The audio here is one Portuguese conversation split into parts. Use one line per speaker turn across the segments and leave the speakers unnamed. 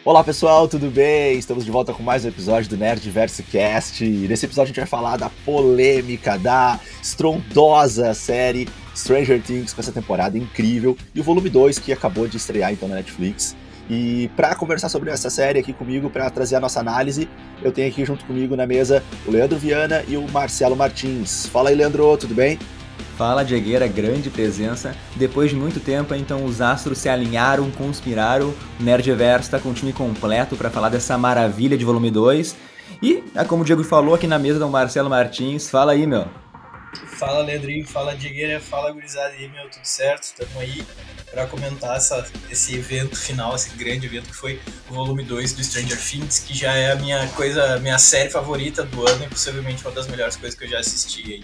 Olá pessoal, tudo bem? Estamos de volta com mais um episódio do Nerdverso Cast. E nesse episódio a gente vai falar da polêmica, da estrondosa série Stranger Things com essa temporada incrível e o volume 2 que acabou de estrear então na Netflix. E para conversar sobre essa série aqui comigo, para trazer a nossa análise, eu tenho aqui junto comigo na mesa o Leandro Viana e o Marcelo Martins. Fala aí, Leandro, tudo bem?
Fala, Diegueira, grande presença. Depois de muito tempo, então, os astros se alinharam, conspiraram. O Nerdverso está com o time completo para falar dessa maravilha de volume 2. E, como o Diego falou aqui na mesa do Marcelo Martins, fala aí, meu.
Fala, Leandrinho, fala, Diegueira, fala, gurizada aí, meu, tudo certo? Estamos aí para comentar esse evento final, esse grande evento que foi o volume 2 do Stranger Things, que já é a minha série favorita do ano e possivelmente uma das melhores coisas que eu já assisti aí.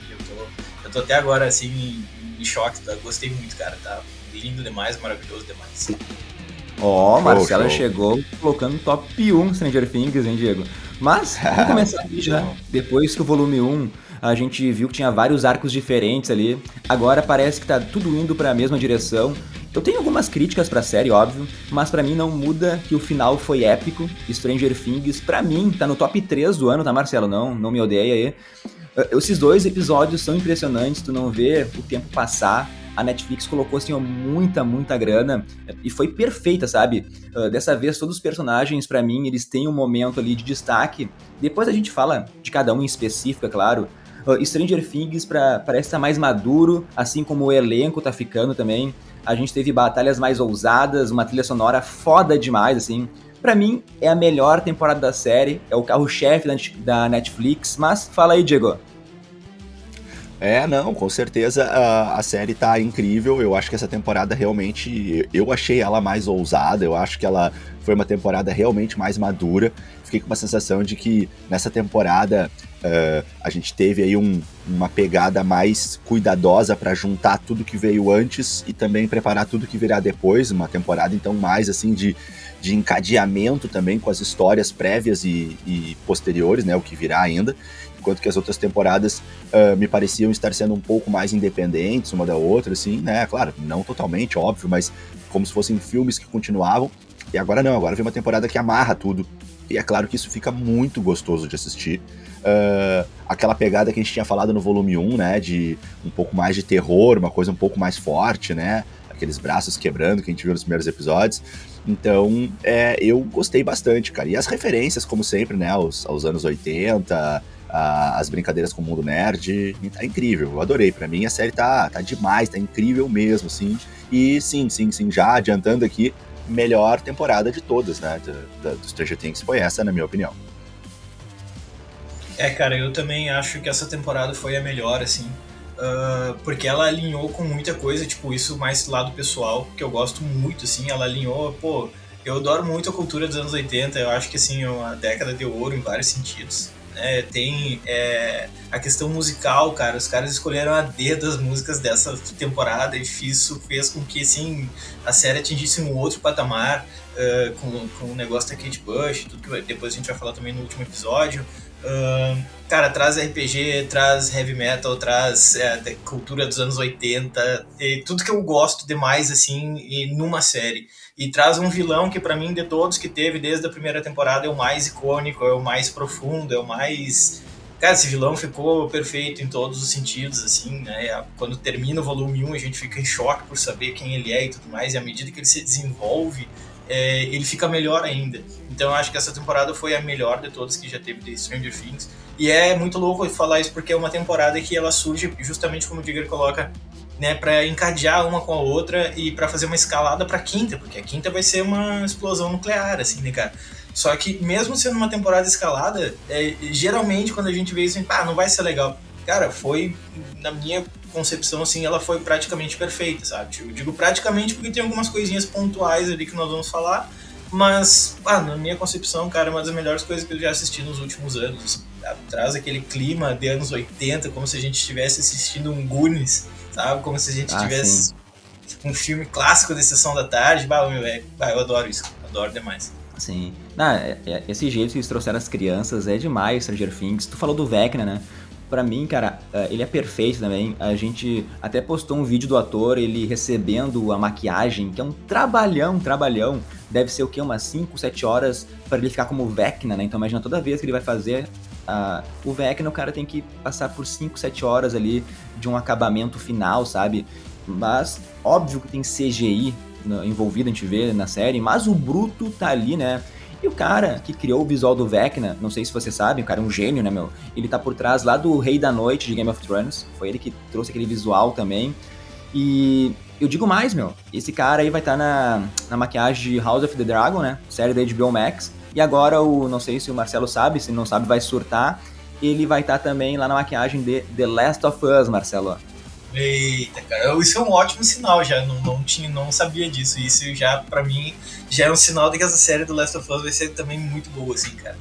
Eu tô até agora, assim, em choque, tá? Gostei muito, cara, tá lindo demais, maravilhoso demais.
Ó, Marcelo chegou colocando top 1 Stranger Things, hein, Diego? Mas, vamos começar aqui já. Depois que o volume 1, a gente viu que tinha vários arcos diferentes ali. Agora parece que tá tudo indo pra mesma direção. Eu tenho algumas críticas pra série, óbvio, mas pra mim não muda que o final foi épico. Stranger Things, pra mim, tá no top 3 do ano, tá, Marcelo? Não me odeia aí. Esses dois episódios são impressionantes, tu não vê o tempo passar. A Netflix colocou, assim, muita grana e foi perfeita, sabe? Dessa vez, todos os personagens, pra mim, eles têm um momento ali de destaque. Depois a gente fala de cada um em específico, é claro. Stranger Things parece estar mais maduro, assim como o elenco tá ficando também. A gente teve batalhas mais ousadas, uma trilha sonora foda demais, assim. Pra mim, é a melhor temporada da série, é o carro-chefe da Netflix, mas fala aí, Diego.
Não, com certeza a série tá incrível. Eu acho que essa temporada realmente, eu achei ela mais ousada, eu acho que ela foi uma temporada realmente mais madura. Fiquei com uma sensação de que nessa temporada a gente teve aí uma pegada mais cuidadosa para juntar tudo que veio antes e também preparar tudo que virá depois. Uma temporada então mais assim de encadeamento também com as histórias prévias e posteriores, né, o que virá ainda. Enquanto que as outras temporadas me pareciam estar sendo um pouco mais independentes uma da outra, assim, né? Claro, não totalmente, óbvio, mas como se fossem filmes que continuavam. E agora não, agora vem uma temporada que amarra tudo. E é claro que isso fica muito gostoso de assistir. Aquela pegada que a gente tinha falado no volume 1, né? De um pouco mais de terror, uma coisa um pouco mais forte, né? Aqueles braços quebrando que a gente viu nos primeiros episódios. Então, eu gostei bastante, cara. E as referências, como sempre, né? Aos anos 80... as brincadeiras com o mundo nerd, tá incrível, eu adorei. Pra mim a série tá demais, tá incrível mesmo, assim. E sim, já adiantando aqui, melhor temporada de todas, né, do Stranger Things foi essa, na minha opinião.
Cara, eu também acho que essa temporada foi a melhor, assim, porque ela alinhou com muita coisa, tipo, isso mais do lado pessoal, que eu gosto muito, assim, ela alinhou, pô, eu adoro muito a cultura dos anos 80, eu acho que, assim, é uma década de ouro em vários sentidos. Tem a questão musical, cara. Os caras escolheram a dedo das músicas dessa temporada e isso fez com que, assim, a série atingisse um outro patamar, com o negócio da Kate Bush, tudo que depois a gente vai falar também no último episódio. Cara, traz RPG, traz heavy metal, traz cultura dos anos 80, tudo que eu gosto demais, assim, numa série. E traz um vilão que, pra mim, de todos que teve desde a primeira temporada, é o mais icônico, é o mais profundo, é o mais... Cara, esse vilão ficou perfeito em todos os sentidos, assim, né? Quando termina o volume 1, a gente fica em choque por saber quem ele é e tudo mais, e à medida que ele se desenvolve, ele fica melhor ainda. Então eu acho que essa temporada foi a melhor de todas que já teve de Stranger Things. E é muito louco falar isso, porque é uma temporada que ela surge justamente como o Digger coloca, né, para encadear uma com a outra e para fazer uma escalada para quinta, porque a quinta vai ser uma explosão nuclear, assim, né, cara? Só que mesmo sendo uma temporada escalada, geralmente quando a gente vê isso, não vai ser legal. Cara, foi, na minha concepção, assim, ela foi praticamente perfeita, sabe? Eu digo praticamente porque tem algumas coisinhas pontuais ali que nós vamos falar, mas, na minha concepção, cara, é uma das melhores coisas que eu já assisti nos últimos anos. Assim, traz aquele clima de anos 80, como se a gente estivesse assistindo um Goonies, sabe? Como se a gente tivesse um filme clássico de Sessão da Tarde. Eu adoro isso, adoro demais.
Sim. Esse jeito que eles trouxeram as crianças é demais, Stranger Things. Tu falou do Vecna, né? pra mim, cara, ele é perfeito também. A gente até postou um vídeo do ator, ele recebendo a maquiagem, que é um trabalhão. Deve ser o quê? Umas 5, 7 horas pra ele ficar como Vecna, né? Então imagina, toda vez que ele vai fazer o Vecna, o cara tem que passar por 5, 7 horas ali de um acabamento final, sabe? Mas, óbvio que tem CGI envolvido, a gente vê na série, mas o bruto tá ali, né? E o cara que criou o visual do Vecna, não sei se você sabe, o cara é um gênio, né, meu? Ele tá por trás lá do Rei da Noite de Game of Thrones, foi ele que trouxe aquele visual também. E eu digo mais, meu, esse cara aí vai estar na maquiagem de House of the Dragon, né? Série da HBO Max. E agora, não sei se o Marcelo sabe, se não sabe vai surtar, ele vai estar também lá na maquiagem de The Last of Us, Marcelo.
Eita, cara, isso é um ótimo sinal já, não sabia disso. Isso já, pra mim, já é um sinal de que essa série do Last of Us vai ser também muito boa, assim, cara.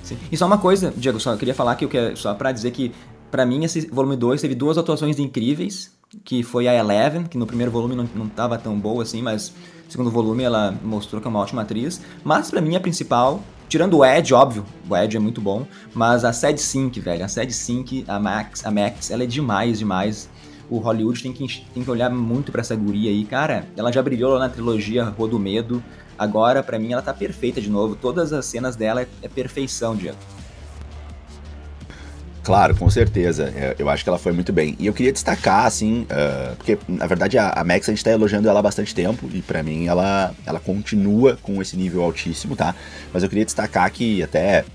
Sim. E só uma coisa, Diego, só eu queria falar que só pra dizer que, pra mim, esse volume 2 teve 2 atuações incríveis, que foi a Eleven, que no primeiro volume não tava tão boa assim, mas no segundo volume ela mostrou que é uma ótima atriz. Mas pra mim a principal, tirando o Ed, óbvio, o Ed é muito bom, mas a Sadie Sink, velho, a Max, ela é demais. O Hollywood tem que olhar muito pra essa guria aí, cara, ela já brilhou lá na trilogia Rua do Medo, agora pra mim ela tá perfeita de novo, todas as cenas dela é perfeição, Diego.
Claro, com certeza. Eu acho que ela foi muito bem. E eu queria destacar, assim, porque, na verdade, a Max, a gente tá elogiando ela há bastante tempo, e pra mim ela continua com esse nível altíssimo, tá? Mas eu queria destacar que, até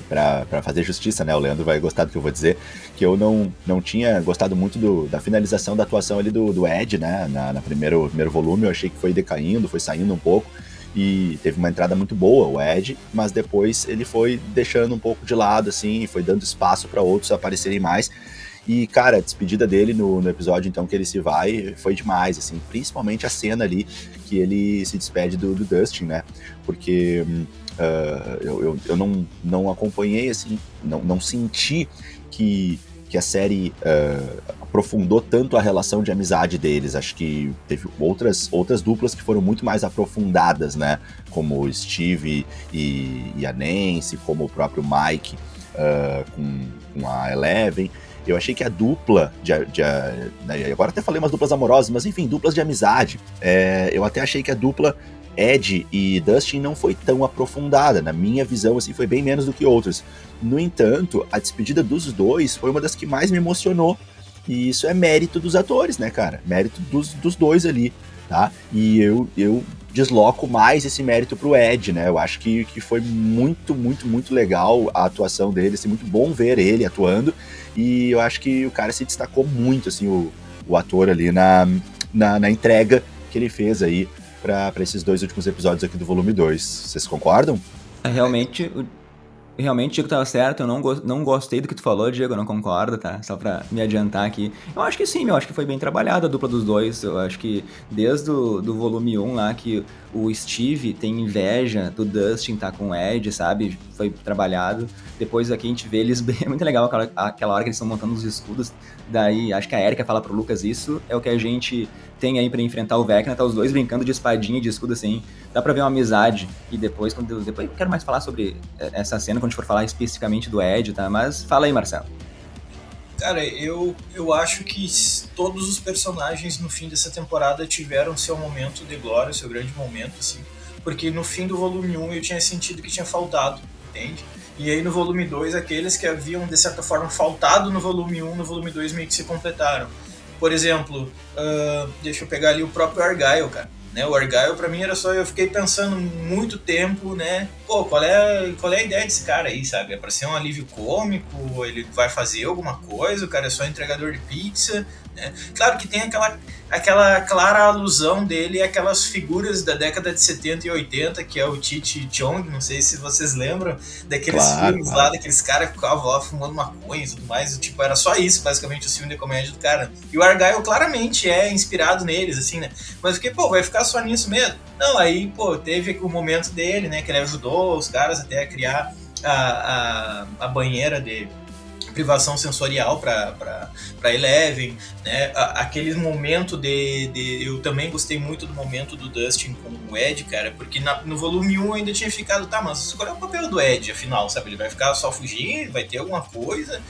pra fazer justiça, né, o Leandro vai gostar do que eu vou dizer, que eu não tinha gostado muito da finalização da atuação ali do Ed, né, na primeiro volume. Eu achei que foi decaindo, foi saindo um pouco, e teve uma entrada muito boa, o Ed, mas depois ele foi deixando um pouco de lado, assim, e foi dando espaço para outros aparecerem mais. E, cara, a despedida dele no episódio, então, que ele se vai, foi demais, assim, principalmente a cena ali que ele se despede do Dustin, né, porque eu não acompanhei, assim, não senti que a série aprofundou tanto a relação de amizade deles. Acho que teve outras duplas que foram muito mais aprofundadas, né? Como o Steve e a Nancy, como o próprio Mike com a Eleven. Eu achei que a dupla agora até falei umas duplas amorosas, mas enfim, duplas de amizade. Eu até achei que a dupla Ed e Dustin não foi tão aprofundada. Na minha visão, assim, foi bem menos do que outras. No entanto, a despedida dos dois foi uma das que mais me emocionou. E isso é mérito dos atores, né, cara? Mérito dos dois ali, tá? E eu desloco mais esse mérito pro Ed, né? Eu acho que foi muito legal a atuação dele, assim, muito bom ver ele atuando. E eu acho que o cara se destacou muito, assim, o ator ali na entrega que ele fez aí para esses 2 últimos episódios aqui do volume 2. Vocês concordam?
Realmente, o Diego tava certo, eu não gostei do que tu falou, Diego, eu não concordo, tá? Só pra me adiantar aqui. Eu acho que sim, eu acho que foi bem trabalhada a dupla dos dois. Eu acho que desde do volume 1 lá, que o Steve tem inveja do Dustin tá com o Ed, sabe? Foi trabalhado. Depois aqui a gente vê eles bem... É muito legal aquela hora que eles estão montando os escudos. Daí, acho que a Erika fala pro Lucas isso, é o que a gente tem aí pra enfrentar o Vecna, tá os dois brincando de espadinha e de escudo assim, dá pra ver uma amizade. E depois eu quero mais falar sobre essa cena quando a gente for falar especificamente do Ed, tá? Mas fala aí, Marcelo.
Cara, eu acho que todos os personagens no fim dessa temporada tiveram seu momento de glória, seu grande momento, assim, porque no fim do volume 1 eu tinha sentido que tinha faltado, entende? E aí no volume 2, aqueles que haviam, de certa forma, faltado no volume 1, no volume 2 meio que se completaram. Por exemplo, deixa eu pegar ali o próprio Argyle, cara. Né, o Argyle pra mim era só, eu fiquei pensando muito tempo, né, pô, qual é a ideia desse cara aí, sabe? É pra ser um alívio cômico, ele vai fazer alguma coisa, o cara é só entregador de pizza, né? Claro que tem aquela clara alusão dele àquelas figuras da década de 70 e 80, que é o Cheech Chong, não sei se vocês lembram, daqueles filmes lá, daqueles caras que ficavam lá fumando maconha e tudo mais, tipo, era só isso, basicamente, o filme de comédia do cara. E o Argyle claramente é inspirado neles, assim, né? Mas eu fiquei, pô, vai ficar só nisso mesmo? Não, aí, pô, teve o momento dele, né, que ele ajudou os caras até a criar a banheira de privação sensorial para Eleven, né? Aquele momento eu também gostei muito do momento do Dustin com o Ed, cara, porque no volume 1 ainda tinha ficado, tá, mas qual é o papel do Ed, afinal, sabe? Ele vai ficar só fugir, vai ter alguma coisa?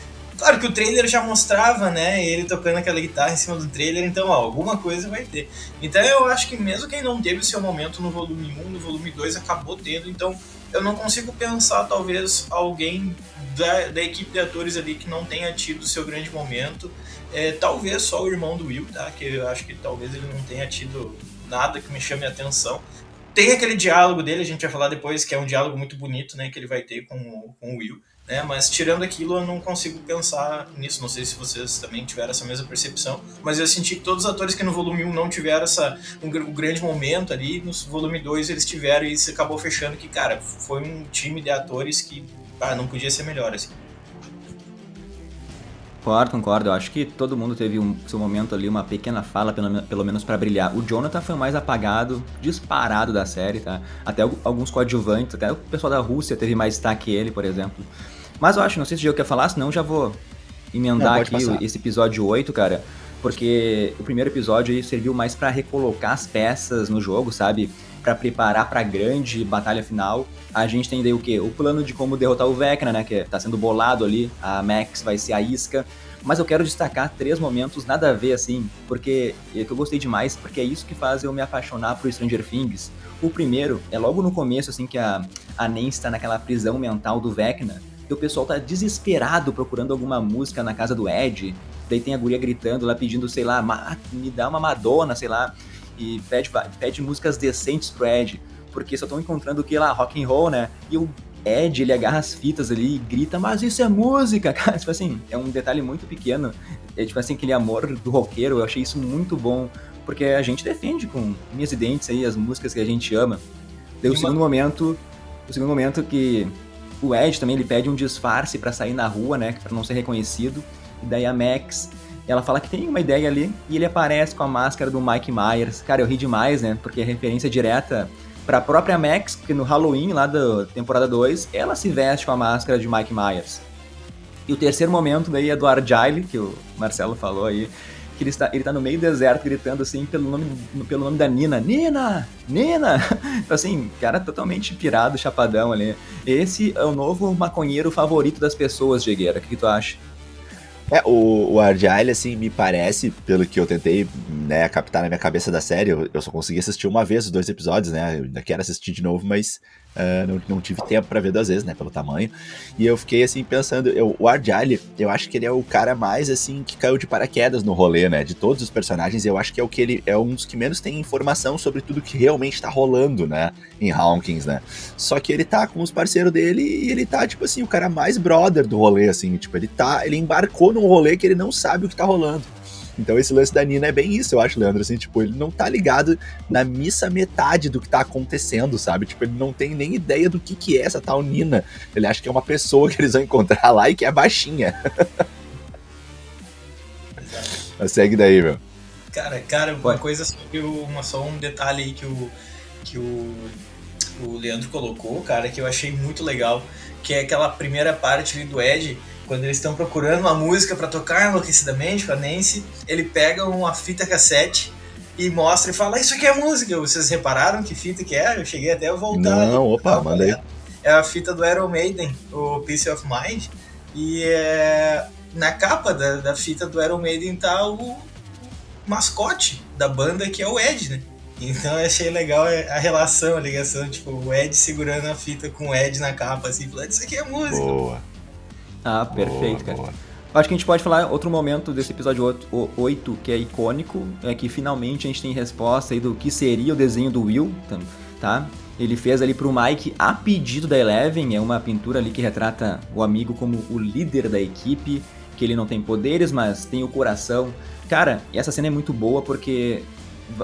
Claro que o trailer já mostrava, né, ele tocando aquela guitarra em cima do trailer, então ó, alguma coisa vai ter. Então eu acho que mesmo quem não teve o seu momento no volume 1, no volume 2 acabou tendo, então eu não consigo pensar talvez alguém da equipe de atores ali que não tenha tido o seu grande momento. Talvez só o irmão do Will, tá? Que eu acho que talvez ele não tenha tido nada que me chame a atenção. Tem aquele diálogo dele, a gente vai falar depois, que é um diálogo muito bonito, né, que ele vai ter com o Will, né, mas tirando aquilo eu não consigo pensar nisso, não sei se vocês também tiveram essa mesma percepção, mas eu senti que todos os atores que no volume 1 não tiveram um grande momento ali, no volume 2 eles tiveram e isso acabou fechando que, cara, foi um time de atores que não podia ser melhor, assim.
Concordo. Eu acho que todo mundo teve seu momento ali, uma pequena fala, pelo menos pra brilhar. O Jonathan foi o mais apagado, disparado da série, tá? Até alguns coadjuvantes, até o pessoal da Rússia teve mais destaque que ele, por exemplo. Mas eu acho, não sei se o Diego quer falar, senão eu já vou emendar aqui esse episódio 8, cara. Porque o primeiro episódio aí serviu mais pra recolocar as peças no jogo, sabe? Pra preparar pra grande batalha final. A gente tem daí o quê? O plano de como derrotar o Vecna, né? Que tá sendo bolado ali. A Max vai ser a isca. Mas eu quero destacar 3 momentos nada a ver, assim, porque que eu gostei demais, porque é isso que faz eu me apaixonar por Stranger Things. O primeiro é logo no começo, assim, que a Nancy tá naquela prisão mental do Vecna, e o pessoal tá desesperado procurando alguma música na casa do Ed. Daí tem a guria gritando lá, pedindo, sei lá, me dá uma Madonna, sei lá, e pede músicas decentes pro Ed, porque só estão encontrando o que lá, rock and roll, né? E o Ed, ele agarra as fitas ali e grita, mas isso é música, cara. Tipo assim, é um detalhe muito pequeno. É tipo assim, aquele amor do roqueiro, eu achei isso muito bom, porque a gente defende com unhas e dentes aí as músicas que a gente ama. Daí o segundo momento que o Ed também, ele pede um disfarce pra sair na rua, né, pra não ser reconhecido. E daí a Max, ela fala que tem uma ideia ali, e ele aparece com a máscara do Mike Myers. Cara, eu ri demais, né, porque é referência direta pra própria Max, que no Halloween, lá da temporada 2, ela se veste com a máscara de Mike Myers. E o terceiro momento daí é do Argyle, que o Marcelo falou aí, que ele tá no meio do deserto gritando assim pelo nome da Nina. Nina! Então assim, cara totalmente pirado, chapadão ali. Esse é o novo maconheiro favorito das pessoas, Diegueira. O que tu acha?
O Argyle, assim, me parece, pelo que eu tentei, né, captar na minha cabeça da série, eu só consegui assistir uma vez os 2 episódios, né, eu ainda quero assistir de novo, mas não tive tempo pra ver 2 vezes, né, pelo tamanho, e eu fiquei, assim, pensando, o Argyle, eu acho que ele é o cara mais, assim, que caiu de paraquedas no rolê, né, de todos os personagens, eu acho que ele é um dos que menos tem informação sobre tudo que realmente tá rolando, né, em Hawkins, né, só que ele tá com os parceiros dele e ele tá, tipo assim, o cara mais brother do rolê, assim, tipo, ele embarcou num rolê que ele não sabe o que tá rolando. Então esse lance da Nina é bem isso, eu acho, Leandro, assim, tipo, ele não tá ligado na missa metade do que tá acontecendo, sabe? Tipo, ele não tem nem ideia do que é essa tal Nina. Ele acha que é uma pessoa que eles vão encontrar lá e que é baixinha. Mas segue daí, meu.
Cara, uma coisa sobre só um detalhe aí que o Leandro colocou, cara, que eu achei muito legal, que é aquela primeira parte ali do Ed, quando eles estão procurando uma música pra tocar enlouquecidamente com a Nancy, ele pega uma fita cassete e mostra e fala, isso aqui é música. Vocês repararam que fita que é? Eu cheguei até a voltar.
Não, opa, manda aí.
É a fita do Iron Maiden, o Peace of Mind, e na capa da fita do Iron Maiden tá o mascote da banda, que é o Ed, né? Então eu achei legal a relação, a ligação, tipo, o Ed segurando a fita com o Ed na capa, assim, falando, isso aqui é música.
Boa.
Ah, perfeito, cara.
Boa.
Acho que a gente pode falar outro momento desse episódio 8 que é icônico, é que finalmente a gente tem resposta aí do que seria o desenho do Will, tá? Ele fez ali pro Mike a pedido da Eleven, é uma pintura ali que retrata o amigo como o líder da equipe, que ele não tem poderes, mas tem o coração. Cara, essa cena é muito boa porque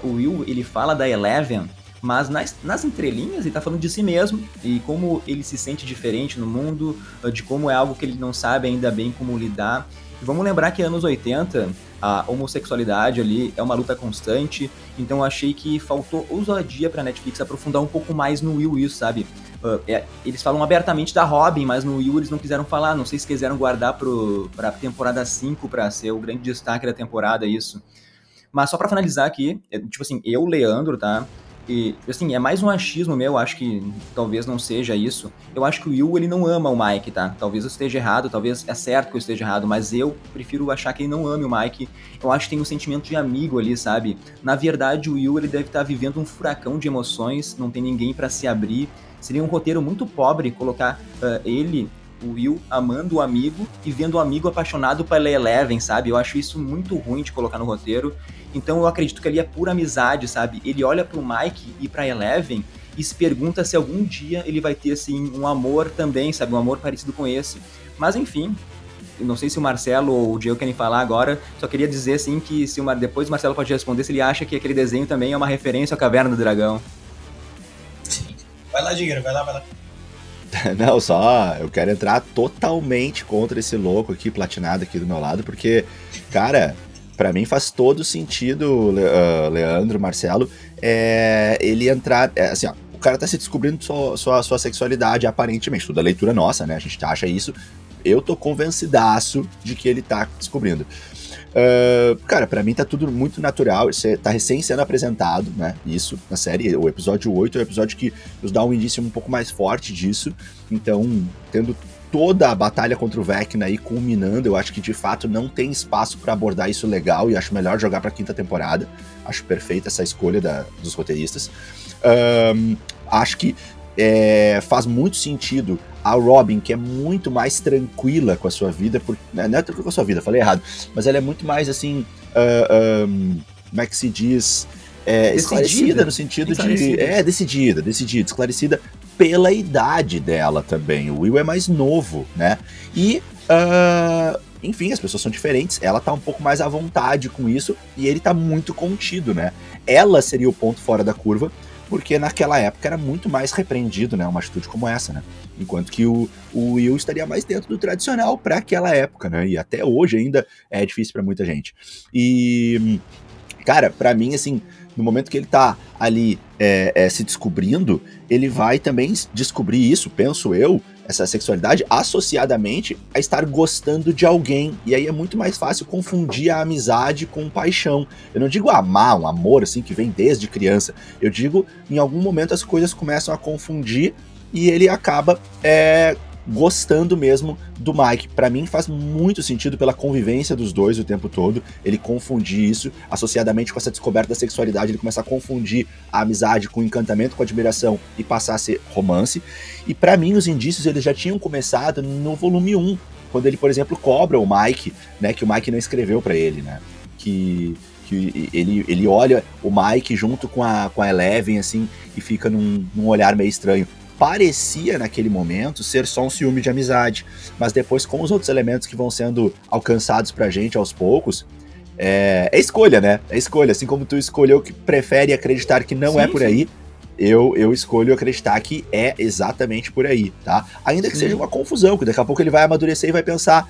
o Will, ele fala da Eleven, mas nas entrelinhas ele tá falando de si mesmo e como ele se sente diferente no mundo, de como é algo que ele não sabe ainda bem como lidar. E vamos lembrar que anos 80, a homossexualidade ali é uma luta constante, então eu achei que faltou ousadia pra Netflix aprofundar um pouco mais no Will isso, sabe? Eles falam abertamente da Robin, mas no Will eles não quiseram falar, não sei se quiseram guardar pra temporada 5 pra ser o grande destaque da temporada isso. Mas só pra finalizar aqui, tipo assim, eu, Leandro, tá? E, assim, é mais um achismo meu, acho que talvez não seja isso. Eu acho que o Will, ele não ama o Mike, tá? Talvez eu esteja errado, talvez é certo que eu esteja errado, mas eu prefiro achar que ele não ame o Mike. Eu acho que tem um sentimento de amigo ali, sabe? Na verdade, o Will, ele deve estar vivendo um furacão de emoções, não tem ninguém pra se abrir. Seria um roteiro muito pobre colocar o Will amando o amigo e vendo o amigo apaixonado pela Eleven, sabe? Eu acho isso muito ruim de colocar no roteiro. Então eu acredito que ali é pura amizade, sabe? Ele olha pro Mike e pra Eleven e se pergunta se algum dia ele vai ter, assim, um amor também, sabe? Um amor parecido com esse. Mas enfim, não sei se o Marcelo ou o Diego querem falar agora, só queria dizer, assim, que depois o Marcelo pode responder se ele acha que aquele desenho também é uma referência à Caverna do Dragão.
Sim. Vai lá, Digger, vai lá.
Não, só eu quero entrar totalmente contra esse louco aqui, platinado aqui do meu lado, porque, cara, pra mim faz todo sentido, Leandro, Marcelo, ele entrar, assim, ó, o cara tá se descobrindo sua sexualidade, aparentemente, toda a leitura nossa, né, a gente acha isso, eu tô convencidaço de que ele tá descobrindo. Cara, pra mim tá tudo muito natural, tá recém sendo apresentado, né, isso, na série, o episódio 8 é o episódio que nos dá um indício um pouco mais forte disso, então, tendo toda a batalha contra o Vecna aí culminando, eu acho que de fato não tem espaço pra abordar isso legal, e acho melhor jogar pra quinta temporada, acho perfeita essa escolha dos roteiristas. Acho que faz muito sentido a Robin, que é muito mais tranquila com a sua vida, não é tranquila com a sua vida, falei errado, mas ela é muito mais assim, como é que se diz, esclarecida no sentido de... decidida, esclarecida pela idade dela também. O Will é mais novo, né? E, enfim, as pessoas são diferentes, ela tá um pouco mais à vontade com isso, e ele tá muito contido, né? Ela seria o ponto fora da curva, porque naquela época era muito mais repreendido, né, uma atitude como essa, né, enquanto que o Will estaria mais dentro do tradicional para aquela época, né, e até hoje ainda é difícil para muita gente. E, cara, para mim, assim, no momento que ele tá ali se descobrindo, ele vai também descobrir isso, penso eu, essa sexualidade associadamente a estar gostando de alguém, e aí é muito mais fácil confundir a amizade com paixão. Eu não digo amar, um amor assim que vem desde criança, eu digo em algum momento as coisas começam a confundir e ele acaba gostando mesmo do Mike. Pra mim faz muito sentido pela convivência dos dois o tempo todo, ele confundir isso, associadamente com essa descoberta da sexualidade, ele começar a confundir a amizade com encantamento, com admiração e passar a ser romance. E pra mim os indícios eles já tinham começado no volume 1, quando ele, por exemplo, cobra o Mike, né, que o Mike não escreveu pra ele, né, que ele olha o Mike junto com a Eleven, assim, e fica num olhar meio estranho. Parecia, naquele momento, ser só um ciúme de amizade, mas depois, com os outros elementos que vão sendo alcançados pra gente aos poucos, é escolha, né? É escolha. Assim como tu escolheu que prefere acreditar que não é por aí, eu escolho acreditar que é exatamente por aí, tá? Ainda que seja uma confusão, que daqui a pouco ele vai amadurecer e vai pensar,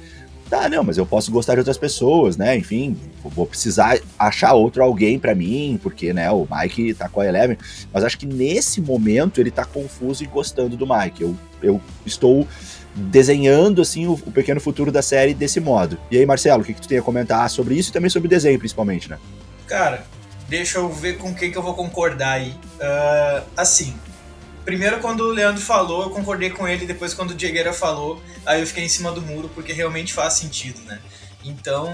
tá, não, mas eu posso gostar de outras pessoas, né, enfim, vou precisar achar outro alguém pra mim, porque, né, o Mike tá com a Eleven, mas acho que nesse momento ele tá confuso e gostando do Mike. Eu estou desenhando, assim, o pequeno futuro da série desse modo. E aí, Marcelo, o que tu tem a comentar sobre isso e também sobre o desenho, principalmente, né?
Cara, deixa eu ver com quem que eu vou concordar aí. Assim, primeiro quando o Leandro falou, eu concordei com ele, depois quando o Diegueira falou, aí eu fiquei em cima do muro, porque realmente faz sentido, né? Então,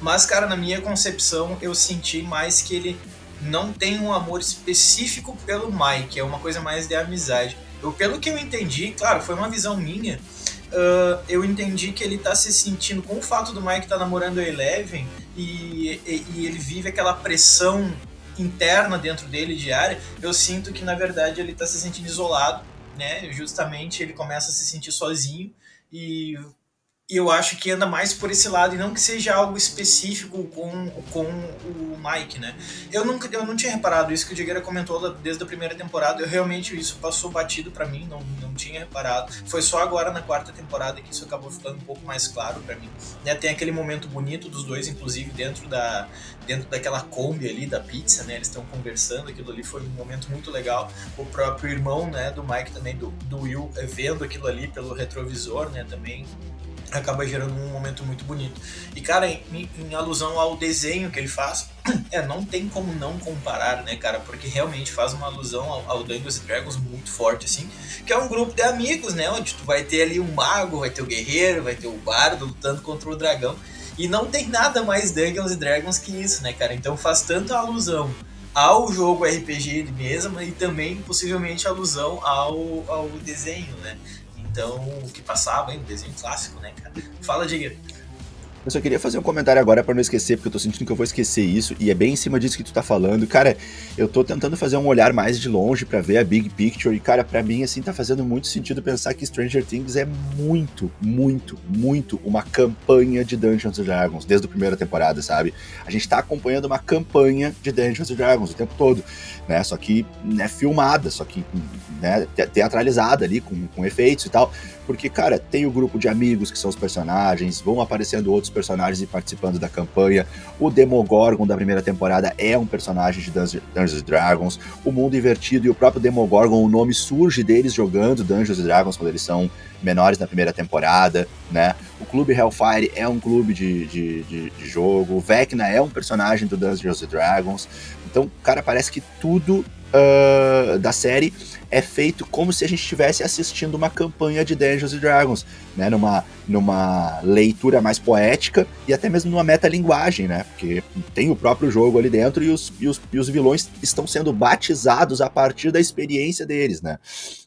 mas, cara, na minha concepção, eu senti mais que ele não tem um amor específico pelo Mike, é uma coisa mais de amizade. Pelo que eu entendi, claro, foi uma visão minha, eu entendi que ele tá se sentindo, com o fato do Mike tá namorando a Eleven, e ele vive aquela pressão interna dentro dele, diária, eu sinto que na verdade ele tá se sentindo isolado, né? Justamente ele começa a se sentir sozinho e eu acho que anda mais por esse lado e não que seja algo específico com o Mike, né? Eu não tinha reparado isso que o Diegueira comentou desde a primeira temporada, isso passou batido pra mim, não tinha reparado. Foi só agora na quarta temporada que isso acabou ficando um pouco mais claro pra mim, né? Tem aquele momento bonito dos dois, inclusive dentro daquela Kombi ali da pizza, né? Eles estão conversando, aquilo ali foi um momento muito legal. O próprio irmão, né, do Mike também, do Will, vendo aquilo ali pelo retrovisor, né, também acaba gerando um momento muito bonito. E, cara, em alusão ao desenho que ele faz, não tem como não comparar, né, cara? Porque realmente faz uma alusão ao Dungeons & Dragons muito forte, assim, que é um grupo de amigos, né? Onde tu vai ter ali um mago, vai ter o guerreiro, vai ter o bardo lutando contra o dragão. E não tem nada mais Dungeons & Dragons que isso, né, cara? Então faz tanto alusão ao jogo RPG de mesa, mas também possivelmente alusão ao desenho, né? Então, o que passava, hein? Desenho clássico, né, cara? Fala, Diego.
Eu só queria fazer um comentário agora pra não esquecer, porque eu tô sentindo que eu vou esquecer isso, e é bem em cima disso que tu tá falando. Cara, eu tô tentando fazer um olhar mais de longe pra ver a big picture, e cara, pra mim, assim, tá fazendo muito sentido pensar que Stranger Things é muito, muito, muito uma campanha de Dungeons & Dragons, desde a primeira temporada, sabe? A gente tá acompanhando uma campanha de Dungeons & Dragons o tempo todo, né? Só que, né, filmada, só que, né, teatralizada ali, com efeitos e tal. Porque, cara, tem o grupo de amigos que são os personagens, vão aparecendo outros personagens e participando da campanha. O Demogorgon da primeira temporada é um personagem de Dungeons & Dragons. O Mundo Invertido e o próprio Demogorgon, o nome surge deles jogando Dungeons & Dragons quando eles são menores na primeira temporada, né? O Clube Hellfire é um clube de jogo. O Vecna é um personagem do Dungeons & Dragons. Então, cara, parece que tudo da série é feito como se a gente estivesse assistindo uma campanha de Dungeons & Dragons, né, numa leitura mais poética e até mesmo numa metalinguagem, né, porque tem o próprio jogo ali dentro e os vilões estão sendo batizados a partir da experiência deles, né.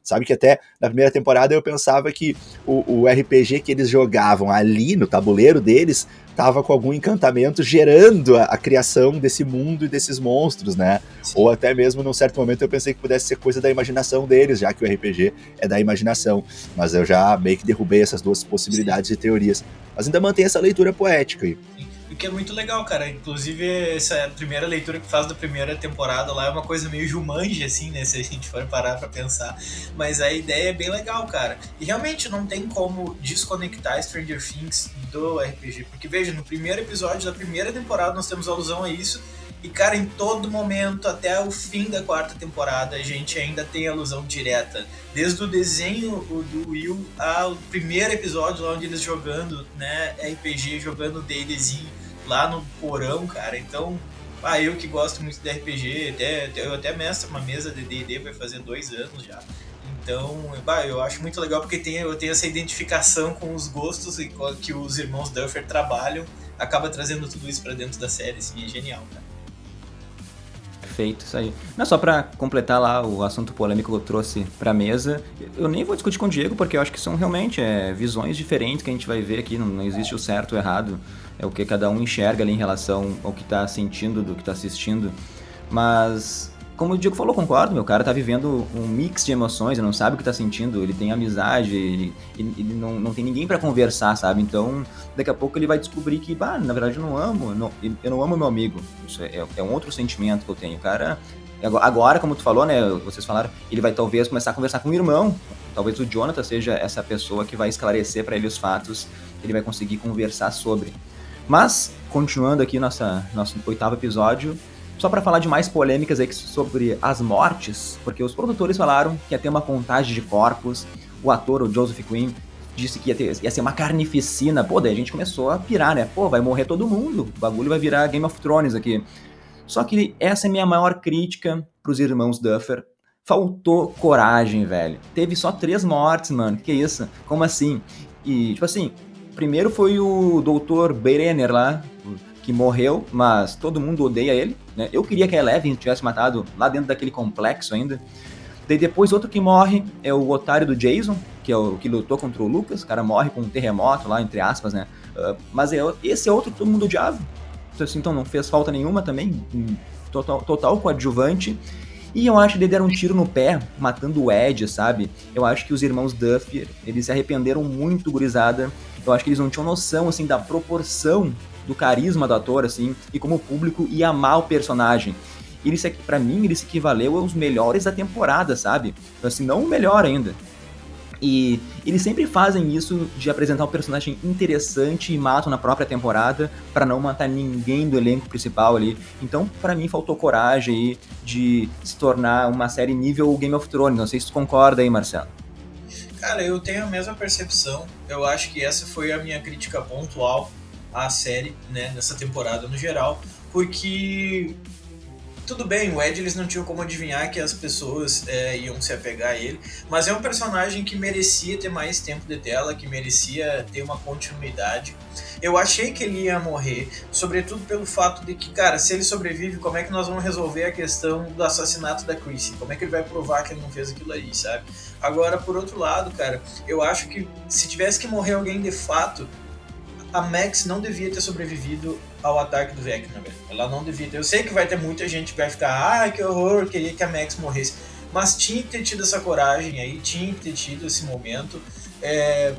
Sabe que até na primeira temporada eu pensava que o RPG que eles jogavam ali no tabuleiro deles tava com algum encantamento gerando a criação desse mundo e desses monstros, né? Sim. Ou até mesmo num certo momento eu pensei que pudesse ser coisa da imaginação deles, já que o RPG é da imaginação. Mas eu já meio que derrubei essas duas possibilidades e teorias. Mas ainda mantém essa leitura poética aí.
O que é muito legal, cara. Inclusive, essa primeira leitura que faz da primeira temporada lá é uma coisa meio Jumanji, assim, né? Se a gente for parar pra pensar. Mas a ideia é bem legal, cara. E realmente não tem como desconectar Stranger Things do RPG. Porque, veja, no primeiro episódio da primeira temporada nós temos alusão a isso. E, cara, em todo momento, até o fim da quarta temporada, a gente ainda tem alusão direta. Desde o desenho do Will ao primeiro episódio, lá onde eles jogando, né, RPG, jogando D&Dzinho lá no porão, cara. Então, eu que gosto muito de RPG, eu até mestro uma mesa de D&D, vai fazer 2 anos já. Então, eu acho muito legal porque eu tenho essa identificação com os gostos que os irmãos Duffer trabalham, acaba trazendo tudo isso pra dentro da série, assim, é genial, cara.
Perfeito, isso aí. Não, só pra completar lá o assunto polêmico que eu trouxe pra mesa, eu nem vou discutir com o Diego, porque eu acho que são realmente visões diferentes que a gente vai ver aqui, não existe o certo ou errado, é o que cada um enxerga ali em relação ao que tá sentindo, do que tá assistindo, mas como o Diego falou, concordo, meu cara tá vivendo um mix de emoções, ele não sabe o que tá sentindo, ele tem amizade, ele não tem ninguém pra conversar, sabe? Então, daqui a pouco ele vai descobrir que, na verdade eu não amo meu amigo. Isso é um outro sentimento que eu tenho, cara. Agora, como tu falou, né, vocês falaram, ele vai talvez começar a conversar com o irmão, talvez o Jonathan seja essa pessoa que vai esclarecer pra ele os fatos, ele vai conseguir conversar sobre. Mas, continuando aqui nosso 8º episódio, só para falar de mais polêmicas aí sobre as mortes, porque os produtores falaram que ia ter uma contagem de corpos, o ator, o Joseph Quinn, disse que ia ser uma carnificina, daí a gente começou a pirar, né, vai morrer todo mundo, o bagulho vai virar Game of Thrones aqui. Só que essa é a minha maior crítica pros irmãos Duffer, faltou coragem, velho, teve só 3 mortes, mano, que isso, como assim? E, tipo assim, primeiro foi o Dr. Brenner lá, que morreu, mas todo mundo odeia ele, né? Eu queria que a Eleven tivesse matado lá dentro daquele complexo ainda. Daí depois outro que morre é o otário do Jason, que é o que lutou contra o Lucas, o cara morre com um terremoto lá, entre aspas, né? Mas esse é outro que todo mundo odiava. Então não fez falta nenhuma também, total coadjuvante. E eu acho que eles deram um tiro no pé, matando o Ed, sabe? Eu acho que os irmãos Duffer, eles se arrependeram muito, gurizada. Eu acho que eles não tinham noção, assim, da proporção do carisma do ator, assim, e como o público ia amar o personagem. Pra mim, ele se equivaleu aos melhores da temporada, sabe? Assim, não o melhor ainda. E eles sempre fazem isso de apresentar um personagem interessante e matam na própria temporada pra não matar ninguém do elenco principal ali. Então, pra mim, faltou coragem aí de se tornar uma série nível Game of Thrones. Não sei se tu concorda aí, Marcelo.
Cara, eu tenho a mesma percepção. Eu acho que essa foi a minha crítica pontual à série, né, nessa temporada no geral, porque tudo bem, o Ed eles não tinham como adivinhar que as pessoas iam se apegar a ele, mas é um personagem que merecia ter mais tempo de tela, que merecia ter uma continuidade. Eu achei que ele ia morrer, sobretudo pelo fato de que, cara, se ele sobrevive, como é que nós vamos resolver a questão do assassinato da Chrissy? Como é que ele vai provar que ele não fez aquilo ali, sabe? Agora, por outro lado, cara, eu acho que se tivesse que morrer alguém de fato, a Max não devia ter sobrevivido ao ataque do Vecna, velho. Ela não devia ter. Eu sei que vai ter muita gente que vai ficar, que horror, queria que a Max morresse. Mas tinha que ter tido essa coragem aí, tinha que ter tido esse momento.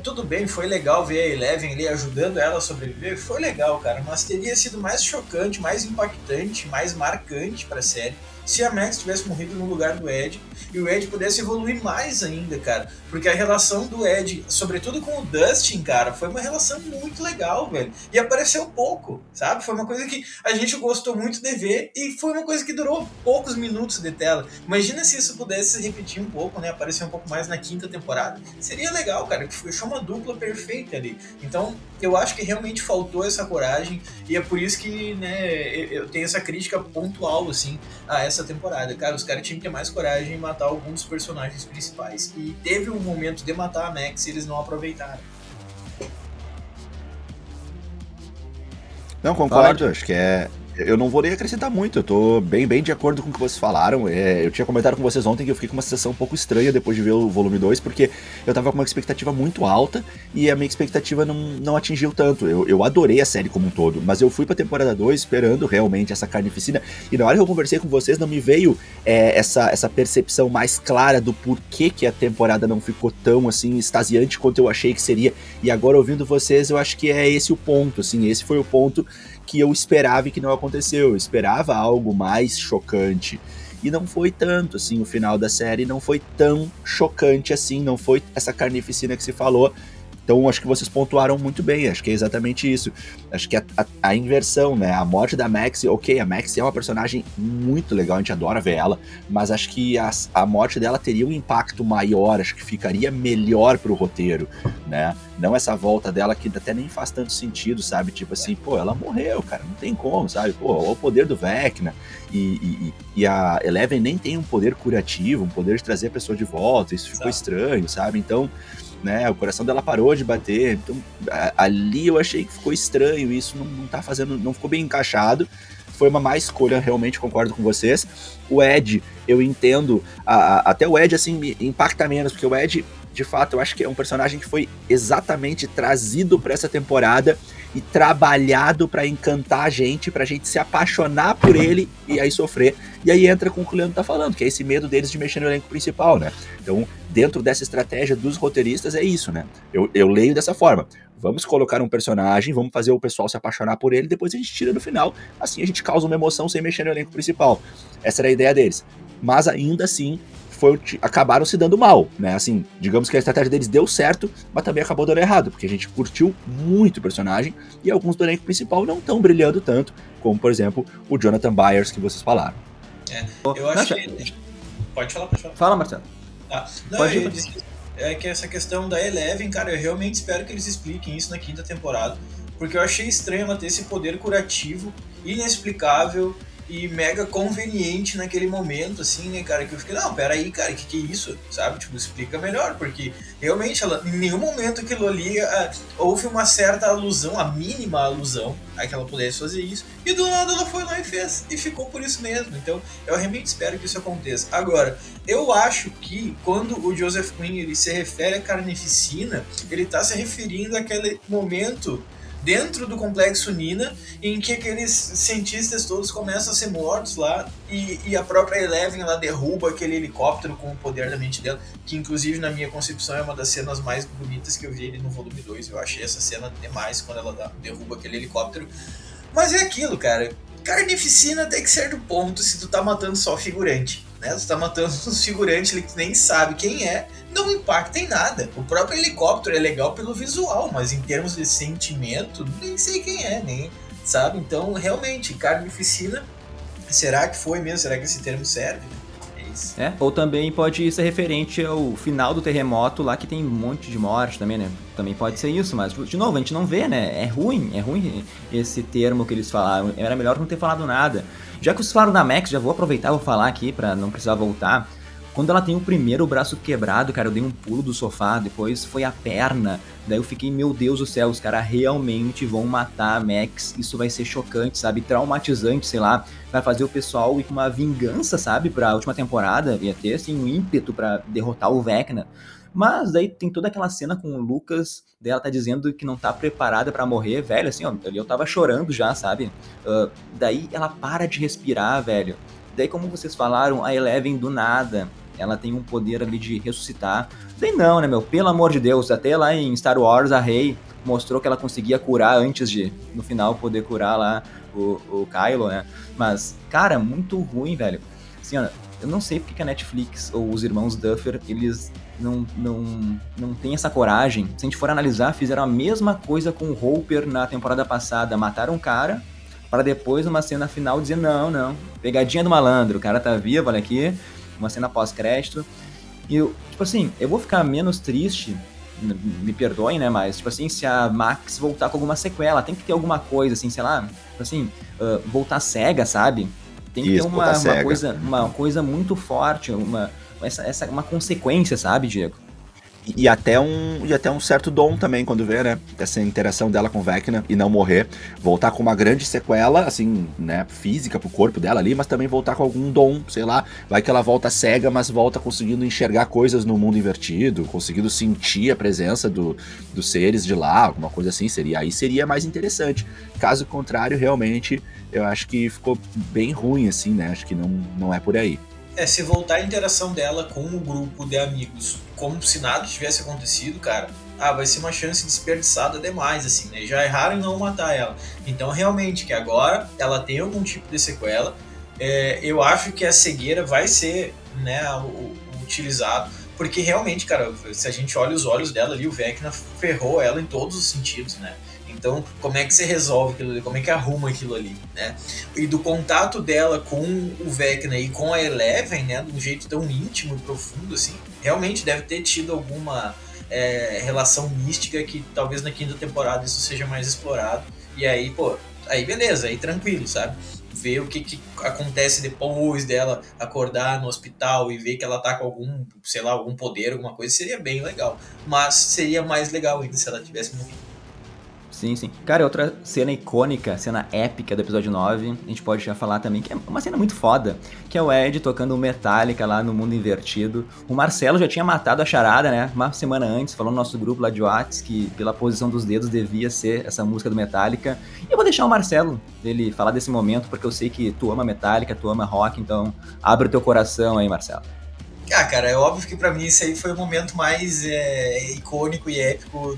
Tudo bem, foi legal ver a Eleven ali ajudando ela a sobreviver, foi legal, cara, mas teria sido mais chocante, mais impactante, mais marcante pra série se a Max tivesse morrido no lugar do Ed e o Ed pudesse evoluir mais ainda, cara, porque a relação do Ed, sobretudo com o Dustin, cara, foi uma relação muito legal, velho, e apareceu pouco, sabe, foi uma coisa que a gente gostou muito de ver e foi uma coisa que durou poucos minutos de tela. Imagina se isso pudesse se repetir um pouco, né, aparecer um pouco mais na 5ª temporada, seria legal, cara, que fechou uma dupla perfeita ali. Então, eu acho que realmente faltou essa coragem e é por isso que, né, eu tenho essa crítica pontual, assim, a essa temporada. Cara, os caras tinham que ter mais coragem em matar alguns dos personagens principais. E teve um momento de matar a Max e eles não aproveitaram.
Não, concordo, acho que eu não vou nem acrescentar muito, eu tô bem de acordo com o que vocês falaram. Eu tinha comentado com vocês ontem que eu fiquei com uma sensação um pouco estranha depois de ver o volume 2, porque eu tava com uma expectativa muito alta e a minha expectativa não atingiu tanto. Eu adorei a série como um todo, mas eu fui pra temporada 2 esperando realmente essa carnificina, e na hora que eu conversei com vocês não me veio essa percepção mais clara do porquê que a temporada não ficou tão assim extasiante quanto eu achei que seria, e agora ouvindo vocês eu acho que é esse o ponto, assim, esse foi o ponto que eu esperava e que não aconteceu. Eu esperava algo mais chocante. E não foi tanto, assim, o final da série não foi tão chocante assim, não foi essa carnificina que se falou. Então, acho que vocês pontuaram muito bem, acho que é exatamente isso. Acho que a inversão, né, a morte da Max, ok, a Max é uma personagem muito legal, a gente adora ver ela, mas acho que a morte dela teria um impacto maior, acho que ficaria melhor pro roteiro, né, não essa volta dela que até nem faz tanto sentido, sabe, tipo assim, pô, ela morreu, cara, não tem como, sabe, pô, olha o poder do Vecna, e a Eleven nem tem um poder curativo, um poder de trazer a pessoa de volta, isso ficou estranho, sabe, então... né, o coração dela parou de bater, então ali eu achei que ficou estranho, isso não tá fazendo, não ficou bem encaixado, foi uma má escolha, realmente concordo com vocês. O Ed, eu entendo, até o Ed assim me impacta menos, porque o Ed, de fato, eu acho que é um personagem que foi exatamente trazido para essa temporada e trabalhado para encantar a gente, pra gente se apaixonar por ele e aí sofrer. E aí entra com o que o Leandro tá falando, que é esse medo deles de mexer no elenco principal, né? Então, dentro dessa estratégia dos roteiristas é isso, né? Eu leio dessa forma. Vamos colocar um personagem, vamos fazer o pessoal se apaixonar por ele, depois a gente tira no final, assim a gente causa uma emoção sem mexer no elenco principal. Essa era a ideia deles. Mas ainda assim, acabaram se dando mal, né? Assim, digamos que a estratégia deles deu certo, mas também acabou dando errado, porque a gente curtiu muito o personagem e alguns do elenco principal não estão brilhando tanto, como, por exemplo, o Jonathan Byers, que vocês falaram.
Eu acho que... Pode falar.
Fala, Marcelo.
Não, eu disse que essa questão da Eleven, cara, eu realmente espero que eles expliquem isso na 5ª temporada, porque eu achei estranho ela ter esse poder curativo, inexplicável e mega conveniente naquele momento, assim, né, cara, que eu fiquei, não, peraí, cara, que é isso, sabe, tipo, explica melhor, porque realmente ela, em nenhum momento aquilo ali houve uma certa alusão, a mínima alusão a que ela pudesse fazer isso, e do nada ela foi lá e fez, e ficou por isso mesmo, então eu realmente espero que isso aconteça. Agora, eu acho que quando o Joseph Quinn, ele se refere à carnificina, ele tá se referindo àquele momento dentro do complexo Nina, em que aqueles cientistas todos começam a ser mortos lá, e a própria Eleven ela derruba aquele helicóptero com o poder da mente dela, que inclusive na minha concepção é uma das cenas mais bonitas que eu vi ali no volume 2, eu achei essa cena demais quando ela derruba aquele helicóptero. Mas é aquilo, cara, carnificina tem que ser do ponto se tu tá matando só figurante, né? Tu tá matando uns figurantes ali que tu nem sabe quem é, não impacta em nada. O próprio helicóptero é legal pelo visual, mas em termos de sentimento, nem sei quem é, nem sabe? Então, realmente, carnificina, será que foi mesmo? Será que esse termo serve? Isso.
Ou também pode ser referente ao final do terremoto lá, que tem um monte de morte também, né? Também pode ser isso, mas, de novo, a gente não vê, né? É ruim esse termo que eles falaram. Era melhor não ter falado nada. Já que vocês falaram da Max, já vou aproveitar e vou falar aqui pra não precisar voltar. Quando ela tem o primeiro braço quebrado, cara, eu dei um pulo do sofá, depois foi a perna, daí eu fiquei, meu Deus do céu, os caras realmente vão matar a Max, isso vai ser chocante, sabe, traumatizante, sei lá, vai fazer o pessoal ir com uma vingança, sabe, pra última temporada, ia ter, assim, um ímpeto pra derrotar o Vecna. Mas daí tem toda aquela cena com o Lucas, daí ela tá dizendo que não tá preparada pra morrer, velho, assim, ó, eu tava chorando já, sabe, daí ela para de respirar, velho. Daí, como vocês falaram, a Eleven do nada, ela tem um poder ali de ressuscitar. Daí não, né, meu? Pelo amor de Deus, até lá em Star Wars a Rey mostrou que ela conseguia curar antes de, no final, poder curar lá o Kylo, né? Mas, cara, muito ruim, velho. Assim, ó, eu não sei porque que a Netflix ou os irmãos Duffer, eles não têm essa coragem. Se a gente for analisar, fizeram a mesma coisa com o Hopper na temporada passada. Mataram um cara, para depois, numa cena final, dizer, não, pegadinha do malandro, o cara tá vivo, olha aqui, uma cena pós-crédito. E, tipo assim, eu vou ficar menos triste, me perdoem, né, mas, tipo assim, se a Max voltar com alguma sequela, tem que ter alguma coisa, assim, sei lá, tipo assim, voltar cega, sabe? Tem que ter uma coisa muito forte, uma consequência, sabe, Diego?
E até um certo dom também, quando vê, né? Essa interação dela com Vecna e não morrer. Voltar com uma grande sequela, assim, né? Física pro corpo dela ali, mas também voltar com algum dom, sei lá. Vai que ela volta cega, mas volta conseguindo enxergar coisas no mundo invertido, conseguindo sentir a presença dos seres de lá, alguma coisa assim. Aí seria mais interessante. Caso contrário, realmente, eu acho que ficou bem ruim, assim, né? Acho que não é por aí.
Se voltar a interação dela com o grupo de amigos como se nada tivesse acontecido, cara, vai ser uma chance desperdiçada demais, assim, né? Já erraram em não matar ela. Então, realmente, que agora ela tem algum tipo de sequela. Eu acho que a cegueira vai ser, né, utilizado, porque realmente, cara, se a gente olha os olhos dela ali, o Vecna ferrou ela em todos os sentidos, né? Então, como é que você resolve aquilo ali? Como é que arruma aquilo ali, né? E do contato dela com o Vecna e com a Eleven, né? De um jeito tão íntimo e profundo, assim, realmente deve ter tido alguma relação mística que talvez na quinta temporada isso seja mais explorado. E aí, aí beleza, aí tranquilo, sabe? Ver o que acontece depois dela acordar no hospital e ver que ela tá com algum poder, alguma coisa, seria bem legal. Mas seria mais legal ainda se ela tivesse morrido.
Sim. Cara, outra cena icônica, cena épica do episódio 9, a gente pode já falar também, que é uma cena muito foda, que é o Ed tocando o Metallica lá no mundo invertido. O Marcelo já tinha matado a charada, né, uma semana antes, falou no nosso grupo lá de Whats, que pela posição dos dedos devia ser essa música do Metallica. E eu vou deixar o Marcelo, ele falar desse momento, porque eu sei que tu ama Metallica, tu ama rock, então abre o teu coração aí, Marcelo.
Cara, é óbvio que pra mim esse aí foi o momento mais icônico e épico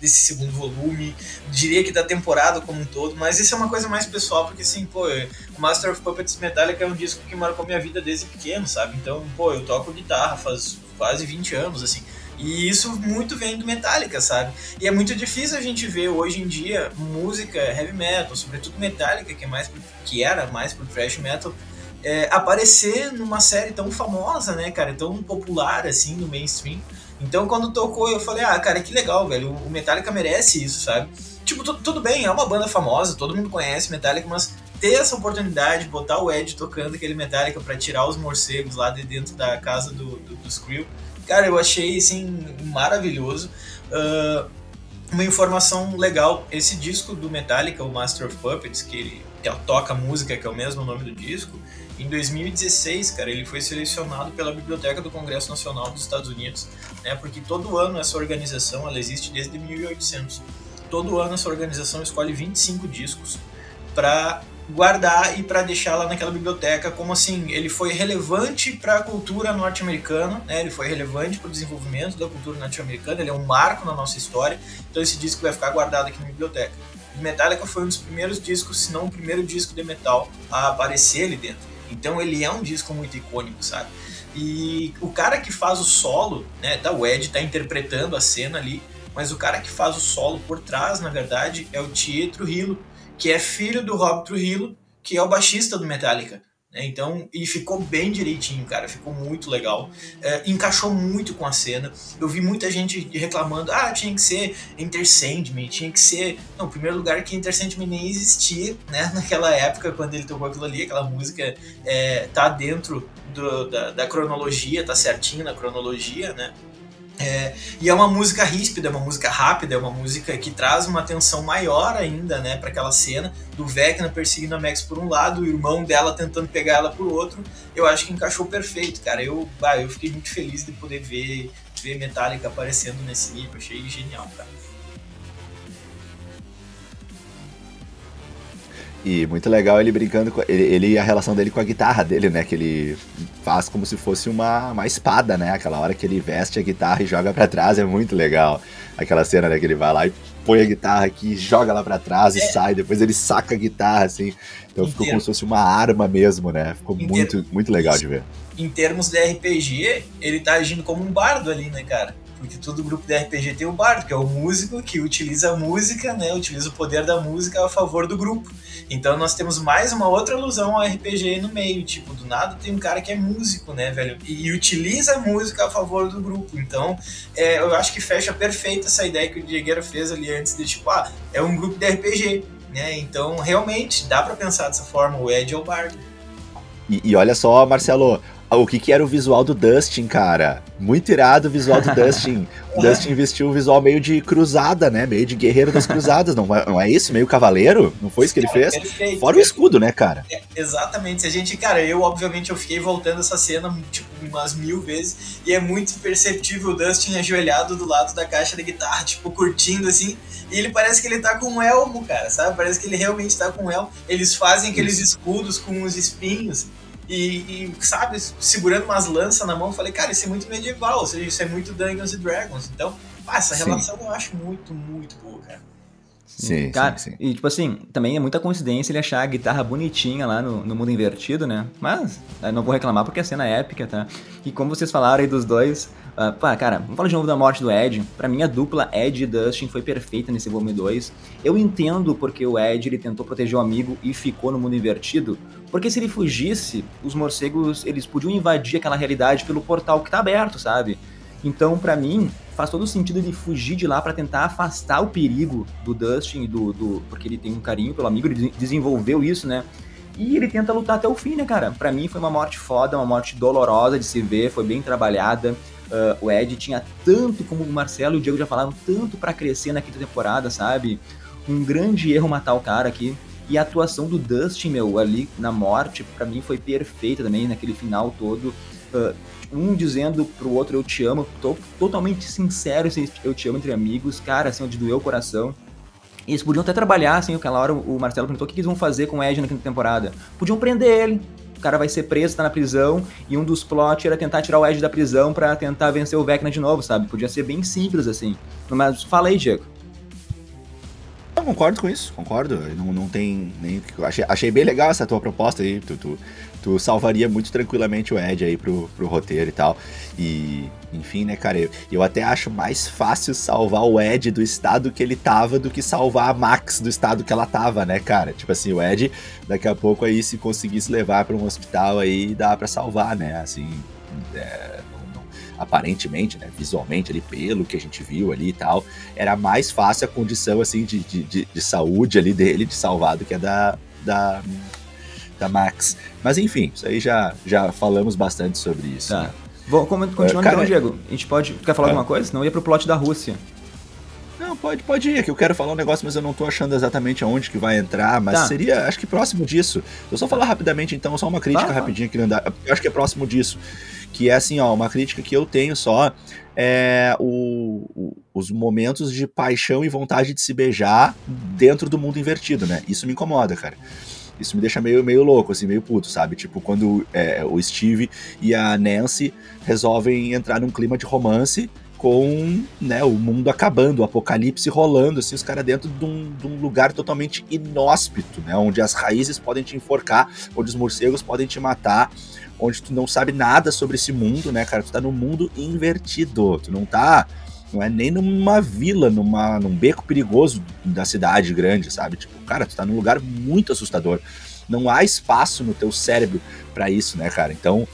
desse segundo volume, diria que da temporada como um todo, mas isso é uma coisa mais pessoal, porque assim, o Master of Puppets Metallica é um disco que marcou minha vida desde pequeno, sabe? Então, eu toco guitarra faz quase 20 anos, assim, e isso muito vem do Metallica, sabe? E é muito difícil a gente ver hoje em dia música heavy metal, sobretudo Metallica, que era mais pro thrash metal, aparecer numa série tão famosa, né, cara, tão popular, assim, no mainstream. Então, quando tocou, eu falei, cara, que legal, velho, o Metallica merece isso, sabe? Tipo, tudo bem, é uma banda famosa, todo mundo conhece Metallica, mas ter essa oportunidade de botar o Ed tocando aquele Metallica pra tirar os morcegos lá de dentro da casa do Skrill, cara, eu achei, assim, maravilhoso. Uma informação legal, esse disco do Metallica, o Master of Puppets, que ele toca a música, que é o mesmo nome do disco, em 2016, cara, ele foi selecionado pela Biblioteca do Congresso Nacional dos Estados Unidos, né, porque todo ano essa organização, ela existe desde 1800. Todo ano essa organização escolhe 25 discos para guardar e para deixar lá naquela biblioteca, como assim, ele foi relevante para a cultura norte-americana, né? Ele foi relevante para o desenvolvimento da cultura norte-americana, ele é um marco na nossa história, então esse disco vai ficar guardado aqui na biblioteca. O Metallica foi um dos primeiros discos, se não o primeiro disco de metal a aparecer ali dentro, então ele é um disco muito icônico, sabe? E o cara que faz o solo, né, o Ed tá interpretando a cena ali, mas o cara que faz o solo por trás, na verdade, é o Thier Trujillo, que é filho do Rob Trujillo, que é o baixista do Metallica. Então, e ficou bem direitinho, cara, ficou muito legal, encaixou muito com a cena. Eu vi muita gente reclamando, tinha que ser Enter Sandman, tinha que ser... Não, em primeiro lugar que Enter Sandman nem existia, né, naquela época, quando ele tocou aquilo ali, aquela música tá dentro da cronologia, tá certinho na cronologia, né. E é uma música ríspida, é uma música rápida, é uma música que traz uma tensão maior ainda, né, para aquela cena do Vecna perseguindo a Max por um lado, o irmão dela tentando pegar ela por outro. Eu acho que encaixou perfeito, cara. Eu fiquei muito feliz de poder ver Metallica aparecendo nesse livro, achei genial, cara.
E muito legal ele brincando com ele a relação dele com a guitarra dele, né? Que ele faz como se fosse uma espada, né? Aquela hora que ele veste a guitarra e joga pra trás é muito legal. Aquela cena, né? Que ele vai lá e põe a guitarra aqui, joga lá pra trás e sai. Depois ele saca a guitarra, assim. Então ficou como se fosse uma arma mesmo, né? Ficou muito legal de ver.
Em termos de RPG, ele tá agindo como um bardo ali, né, cara? Porque todo grupo de RPG tem o bardo, que é o músico que utiliza a música, né? Utiliza o poder da música a favor do grupo. Então nós temos mais uma outra alusão ao RPG aí no meio. Tipo, do nada tem um cara que é músico, né, velho? E utiliza a música a favor do grupo. Então, eu acho que fecha perfeito essa ideia que o Diegueira fez ali antes de, tipo, é um grupo de RPG, né? Então, realmente, dá pra pensar dessa forma. O Ed é o bardo.
E olha só, Marcelo, o que era o visual do Dustin, cara? Muito irado o visual do Dustin. O Dustin vestiu um visual meio de cruzada, né? Meio de guerreiro das cruzadas, não é isso? Meio cavaleiro? Não foi isso que ele fez?
Perfeito,
fora o escudo, né, cara?
Exatamente. A gente, cara, obviamente eu fiquei voltando essa cena, tipo, umas 1000 vezes, e é muito perceptível o Dustin ajoelhado do lado da caixa de guitarra, tipo, curtindo, assim, e ele parece que ele tá com um elmo, cara, sabe? Parece que ele realmente tá com um elmo. Eles fazem aqueles escudos com os espinhos, e, sabe, segurando umas lanças na mão, eu falei, cara, isso é muito medieval, ou seja, isso é muito Dungeons & Dragons. Então, essa relação eu acho muito, muito boa, cara.
Sim, cara, sim. E tipo assim, também é muita coincidência ele achar a guitarra bonitinha lá no mundo invertido, né? Mas eu não vou reclamar porque a cena é épica, tá? E como vocês falaram aí dos dois, cara, vamos falar de novo da morte do Ed. Pra mim a dupla Ed e Dustin foi perfeita nesse volume 2. Eu entendo porque o Ed ele tentou proteger o amigo e ficou no mundo invertido, porque se ele fugisse, os morcegos eles podiam invadir aquela realidade pelo portal que tá aberto, sabe? Então, pra mim, faz todo sentido ele fugir de lá pra tentar afastar o perigo do Dustin, porque ele tem um carinho pelo amigo, ele desenvolveu isso, né? E ele tenta lutar até o fim, né, cara? Pra mim foi uma morte foda, uma morte dolorosa de se ver, foi bem trabalhada. O Ed tinha tanto, como o Marcelo e o Diego já falaram, tanto pra crescer na quinta temporada, sabe? Um grande erro matar o cara aqui. E a atuação do Dustin, ali na morte, pra mim foi perfeita também, naquele final todo. Um dizendo pro outro eu te amo, totalmente sincero esse eu te amo entre amigos, cara, assim, onde doeu o coração. E eles podiam até trabalhar, assim, aquela hora o Marcelo perguntou o que eles vão fazer com o Ed na quinta temporada. Podiam prender ele, o cara vai ser preso, tá na prisão, e um dos plots era tentar tirar o Ed da prisão pra tentar vencer o Vecna de novo, sabe? Podia ser bem simples, assim. Mas fala aí, Diego.
Eu concordo com isso, concordo. Não tem nem... Achei bem legal essa tua proposta aí. Tu salvaria muito tranquilamente o Ed aí pro roteiro e tal. E, enfim, né, cara, eu até acho mais fácil salvar o Ed do estado que ele tava do que salvar a Max do estado que ela tava, né, cara? Tipo assim, o Ed, daqui a pouco aí, se conseguisse levar pra um hospital aí, dá pra salvar, né, assim... aparentemente, né, visualmente ali, pelo que a gente viu ali e tal, era mais fácil a condição, assim, de saúde ali dele, de salvar, do que a da Max. Mas enfim, isso aí já falamos bastante sobre isso.
Tá. Né? Continuando então, Diego, a gente pode... Quer falar alguma coisa? Senão eu ia pro plot da Rússia.
Não, pode ir, que eu quero falar um negócio, mas eu não tô achando exatamente aonde que vai entrar, mas seria, acho que próximo disso. Eu só falar rapidamente, então, só uma crítica rapidinha aqui, eu acho que é próximo disso, que é assim, ó, uma crítica que eu tenho só, os momentos de paixão e vontade de se beijar dentro do mundo invertido, né? Isso me incomoda, cara. Isso me deixa meio louco, assim, meio puto, sabe? Tipo, quando o Steve e a Nancy resolvem entrar num clima de romance com, né, o mundo acabando, o apocalipse rolando, assim, os caras dentro de um lugar totalmente inóspito, né? Onde as raízes podem te enforcar, onde os morcegos podem te matar, onde tu não sabe nada sobre esse mundo, né, cara? Tu tá num mundo invertido, tu não é nem numa vila, num beco perigoso da cidade grande, sabe? Tipo, cara, tu tá num lugar muito assustador. não há espaço no teu cérebro para isso, né, cara? Então,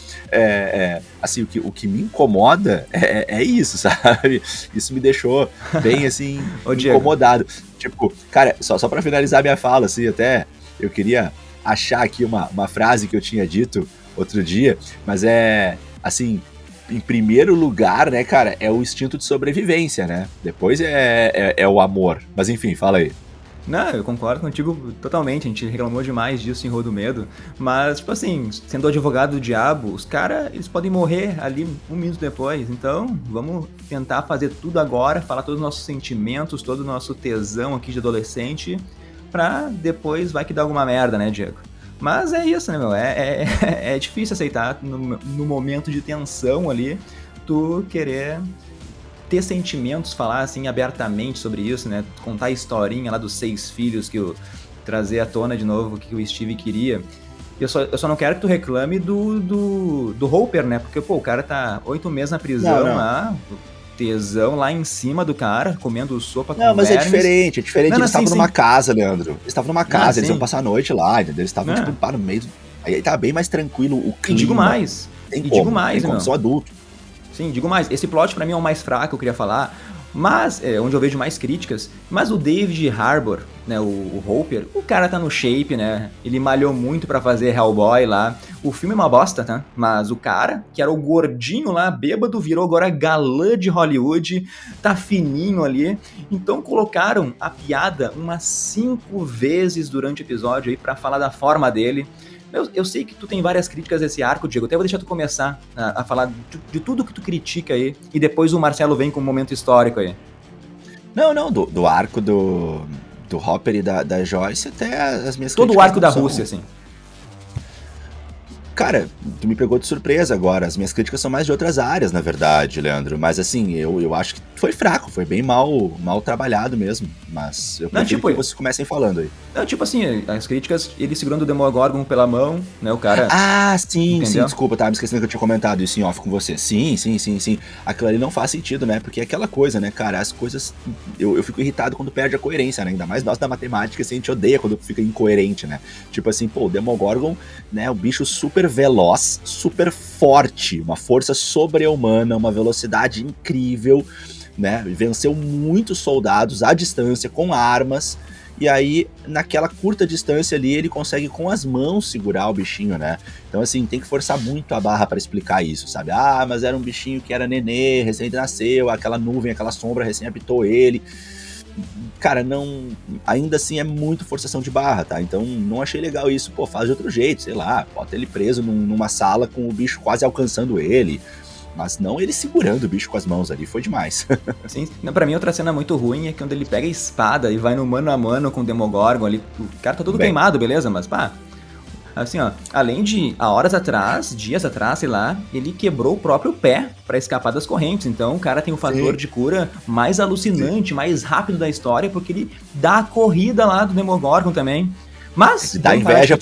assim, o que me incomoda é isso, sabe? Isso me deixou bem, assim, incomodado. Tipo, cara, só pra finalizar minha fala, assim, até eu queria achar aqui uma frase que eu tinha dito outro dia, mas assim, em primeiro lugar, né, cara, é o instinto de sobrevivência, né? Depois é o amor. Mas enfim, fala aí.
Não, eu concordo contigo totalmente, a gente reclamou demais disso em Rua do Medo, mas, tipo assim, sendo o advogado do diabo, os caras, eles podem morrer ali um minuto depois, então vamos tentar fazer tudo agora, falar todos os nossos sentimentos, todo o nosso tesão aqui de adolescente, pra depois vai que dá alguma merda, né, Diego? Mas é isso, né, meu, é difícil aceitar no momento de tensão ali, tu querer ter sentimentos, falar assim abertamente sobre isso, né? Contar a historinha lá dos 6 filhos trazer à tona de novo o que o Steve queria. Eu só não quero que tu reclame do Hopper, né? Porque, pô, o cara tá 8 meses na prisão lá, tesão lá em cima do cara, comendo sopa com vermes.
Não, mas é diferente. Eles estavam numa casa, Leandro. Eles estavam numa casa, eles iam passar a noite lá, entendeu? Eles estavam, tipo, para no meio. Aí tava bem mais tranquilo o clima.
E digo mais.
São adultos.
Sim, digo mais, esse plot pra mim é o mais fraco, eu queria falar, mas, onde eu vejo mais críticas, mas o David Harbour, né, o Hopper, o cara tá no shape, né, ele malhou muito pra fazer Hellboy lá, o filme é uma bosta, tá, mas o cara, que era o gordinho lá, bêbado, virou agora galã de Hollywood, tá fininho ali, então colocaram a piada umas 5 vezes durante o episódio aí pra falar da forma dele. Eu sei que tu tem várias críticas a esse arco, Diego. Até vou deixar tu começar a falar de tudo que tu critica aí. E depois o Marcelo vem com um momento histórico aí.
Não. Do arco do Hopper e da Joyce até as minhas críticas.
Todo o arco da Rússia, assim.
Cara, tu me pegou de surpresa agora. As minhas críticas são mais de outras áreas, na verdade, Leandro. Mas assim, eu acho que foi fraco, foi bem mal trabalhado mesmo. Mas eu prefiro que vocês comecem falando aí.
Não, tipo assim, as críticas, ele segurando o Demogorgon pela mão, né, o cara...
Ah, sim, desculpa, tava me esquecendo que eu tinha comentado isso em off com você. Sim. Aquilo ali não faz sentido, né? Porque é aquela coisa, né, cara, as coisas... Eu fico irritado quando perde a coerência, né? Ainda mais nós da matemática, assim, a gente odeia quando fica incoerente, né? Tipo assim, pô, o Demogorgon, né, o bicho super veloz, super forte, uma força sobre-humana, uma velocidade incrível, né? Venceu muitos soldados à distância com armas. E aí, naquela curta distância ali, ele consegue com as mãos segurar o bichinho, né? Então, assim, tem que forçar muito a barra pra explicar isso, sabe? Ah, mas era um bichinho que era nenê, recém-nasceu, aquela nuvem, aquela sombra recém-habitou ele. Cara, não... Ainda assim é muito forçação de barra, tá? Então, não achei legal isso. Pô, faz de outro jeito, sei lá. Bota ele preso numa sala com o bicho quase alcançando ele. Mas não ele segurando o bicho com as mãos ali, foi demais.
Sim, pra mim outra cena muito ruim é quando ele pega a espada e vai no mano a mano com o Demogorgon ali. O cara tá todo queimado, beleza? Mas pá, assim ó, além de dias atrás, sei lá, ele quebrou o próprio pé pra escapar das correntes. Então o cara tem um fator de cura mais alucinante, mais rápido da história, porque ele dá a corrida lá do Demogorgon também. Mas
dá inveja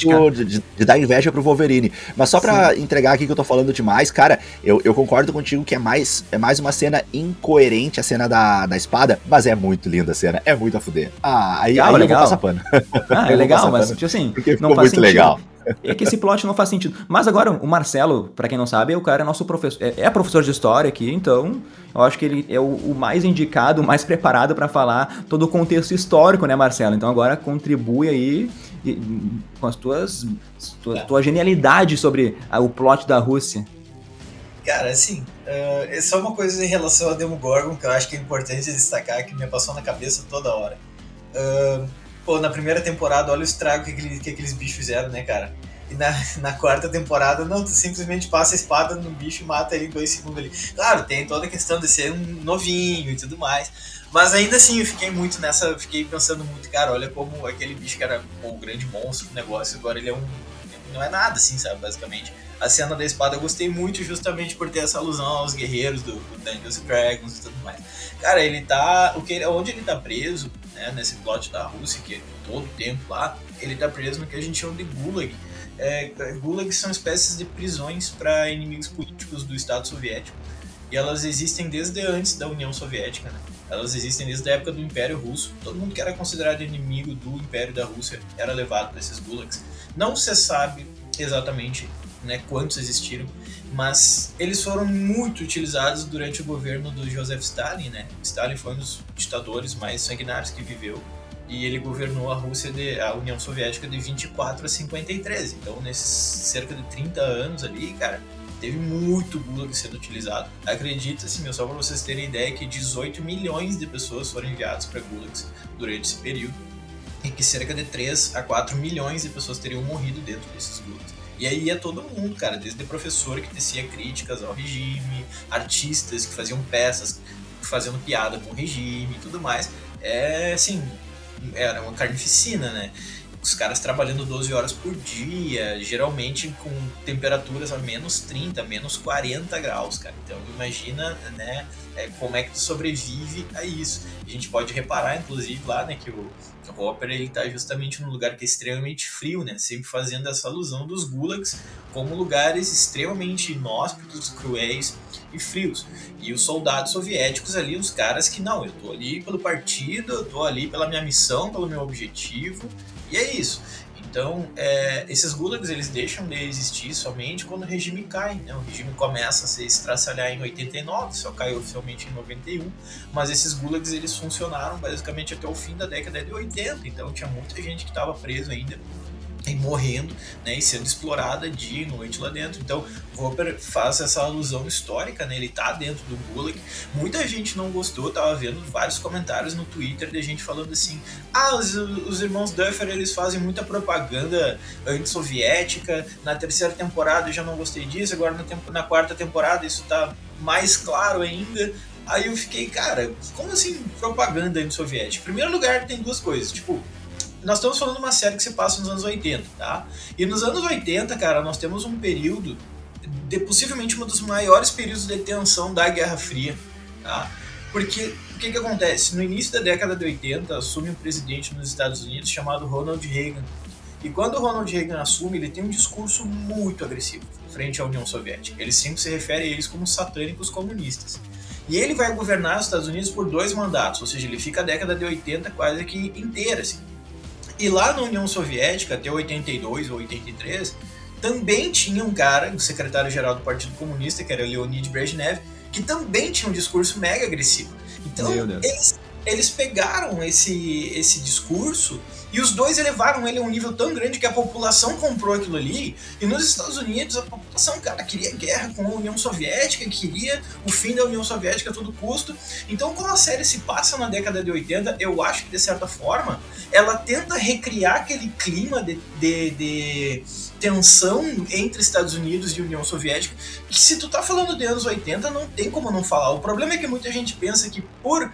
dar inveja pro Wolverine. Mas só pra entregar aqui que eu tô falando demais, cara, eu concordo contigo que é mais uma cena incoerente, a cena da espada, mas é muito linda a cena, é muito a fuder. Aí eu vou passar pano.
É legal, mas tipo assim,
porque não faz muito sentido. Legal.
É que esse plot não faz sentido. Mas agora, o Marcelo, pra quem não sabe, o cara é nosso professor, é professor de história aqui, então eu acho que ele é o mais indicado, o mais preparado pra falar todo o contexto histórico, né, Marcelo? Então agora contribui aí com as tua genialidade sobre o plot da Rússia.
Cara, assim, é só uma coisa em relação ao Demogorgon que eu acho que é importante destacar, que me passou na cabeça toda hora. Pô, na primeira temporada, olha o estrago que aqueles bichos fizeram, né, cara? E na quarta temporada, não, tu simplesmente passa a espada no bicho e mata ele em 2 segundos ali. Claro, tem toda a questão de ser um novinho e tudo mais, mas ainda assim eu fiquei pensando muito, cara, olha como aquele bicho que era o grande monstro do negócio, agora ele não é nada, assim, sabe, basicamente. A cena da espada eu gostei muito justamente por ter essa alusão aos guerreiros do Dungeons & Dragons e tudo mais. Cara, ele tá... onde ele tá preso, né, nesse plot da Rússia, que é todo o tempo lá, ele tá preso no que a gente chama de Gulag. Gulags são espécies de prisões para inimigos políticos do Estado Soviético. E elas existem desde antes da União Soviética, né? Elas existem desde a época do Império Russo. Todo mundo que era considerado inimigo do Império da Rússia era levado para esses gulags. Não se sabe exatamente, né, quantos existiram, mas eles foram muito utilizados durante o governo do Joseph Stalin, né? Stalin foi um dos ditadores mais sanguinários que viveu, e ele governou a União Soviética de 24 a 53. Então, nesses cerca de 30 anos ali, cara, teve muito gulag sendo utilizado. Acredita-se, só para vocês terem ideia, que 18 milhões de pessoas foram enviadas para gulags durante esse período, e que cerca de 3 a 4 milhões de pessoas teriam morrido dentro desses gulags. E aí ia todo mundo, cara, desde professor que tecia críticas ao regime, artistas que faziam peças fazendo piada com o regime e tudo mais. Assim, era uma carnificina, né? Os caras trabalhando 12 horas por dia, geralmente com temperaturas a menos 30, menos 40 graus, cara. Então imagina, né, como é que tu sobrevive a isso. A gente pode reparar, inclusive, lá, né, que o Hopper, ele tá justamente num lugar que é extremamente frio, né, sempre fazendo essa alusão dos gulags como lugares extremamente inóspitos, cruéis e frios. E os soldados soviéticos ali, os caras que, não, eu tô ali pelo partido, eu tô ali pela minha missão, pelo meu objetivo, e é isso. Então, esses gulags, eles deixam de existir somente quando o regime cai, né? O regime começa a se estraçalhar em 89, só caiu oficialmente em 91, mas esses gulags, eles funcionaram basicamente até o fim da década de 80, então tinha muita gente que estava preso ainda e morrendo, né, e sendo explorada dia e noite lá dentro. Então, Hopper faz essa alusão histórica, né, ele tá dentro do Gulag. Muita gente não gostou, tava vendo vários comentários no Twitter de gente falando assim, os irmãos Duffer, eles fazem muita propaganda anti-soviética, na terceira temporada eu já não gostei disso, agora na quarta temporada isso tá mais claro ainda. Aí eu fiquei, cara, como assim propaganda anti-soviética? Em primeiro lugar, tem duas coisas, tipo, nós estamos falando de uma série que se passa nos anos 80, tá? E nos anos 80, cara, nós temos um período, possivelmente um dos maiores períodos de tensão da Guerra Fria, tá? Porque, o que acontece? No início da década de 80, assume um presidente nos Estados Unidos chamado Ronald Reagan. E quando o Ronald Reagan assume, ele tem um discurso muito agressivo frente à União Soviética. Ele sempre se refere a eles como satânicos comunistas. E ele vai governar os Estados Unidos por 2 mandatos, ou seja, ele fica a década de 80 quase que inteira, assim. E lá na União Soviética, até 82 ou 83, também tinha um cara, o secretário-geral do Partido Comunista, que era Leonid Brezhnev, que também tinha um discurso mega agressivo. Então, eles pegaram esse discurso e os dois elevaram ele a um nível tão grande que a população comprou aquilo ali. E nos Estados Unidos, a população, cara, queria guerra com a União Soviética, queria o fim da União Soviética a todo custo. Então, como a série se passa na década de 80, eu acho que, de certa forma, ela tenta recriar aquele clima de tensão entre Estados Unidos e União Soviética, que se tu tá falando de anos 80, não tem como não falar. O problema é que muita gente pensa que por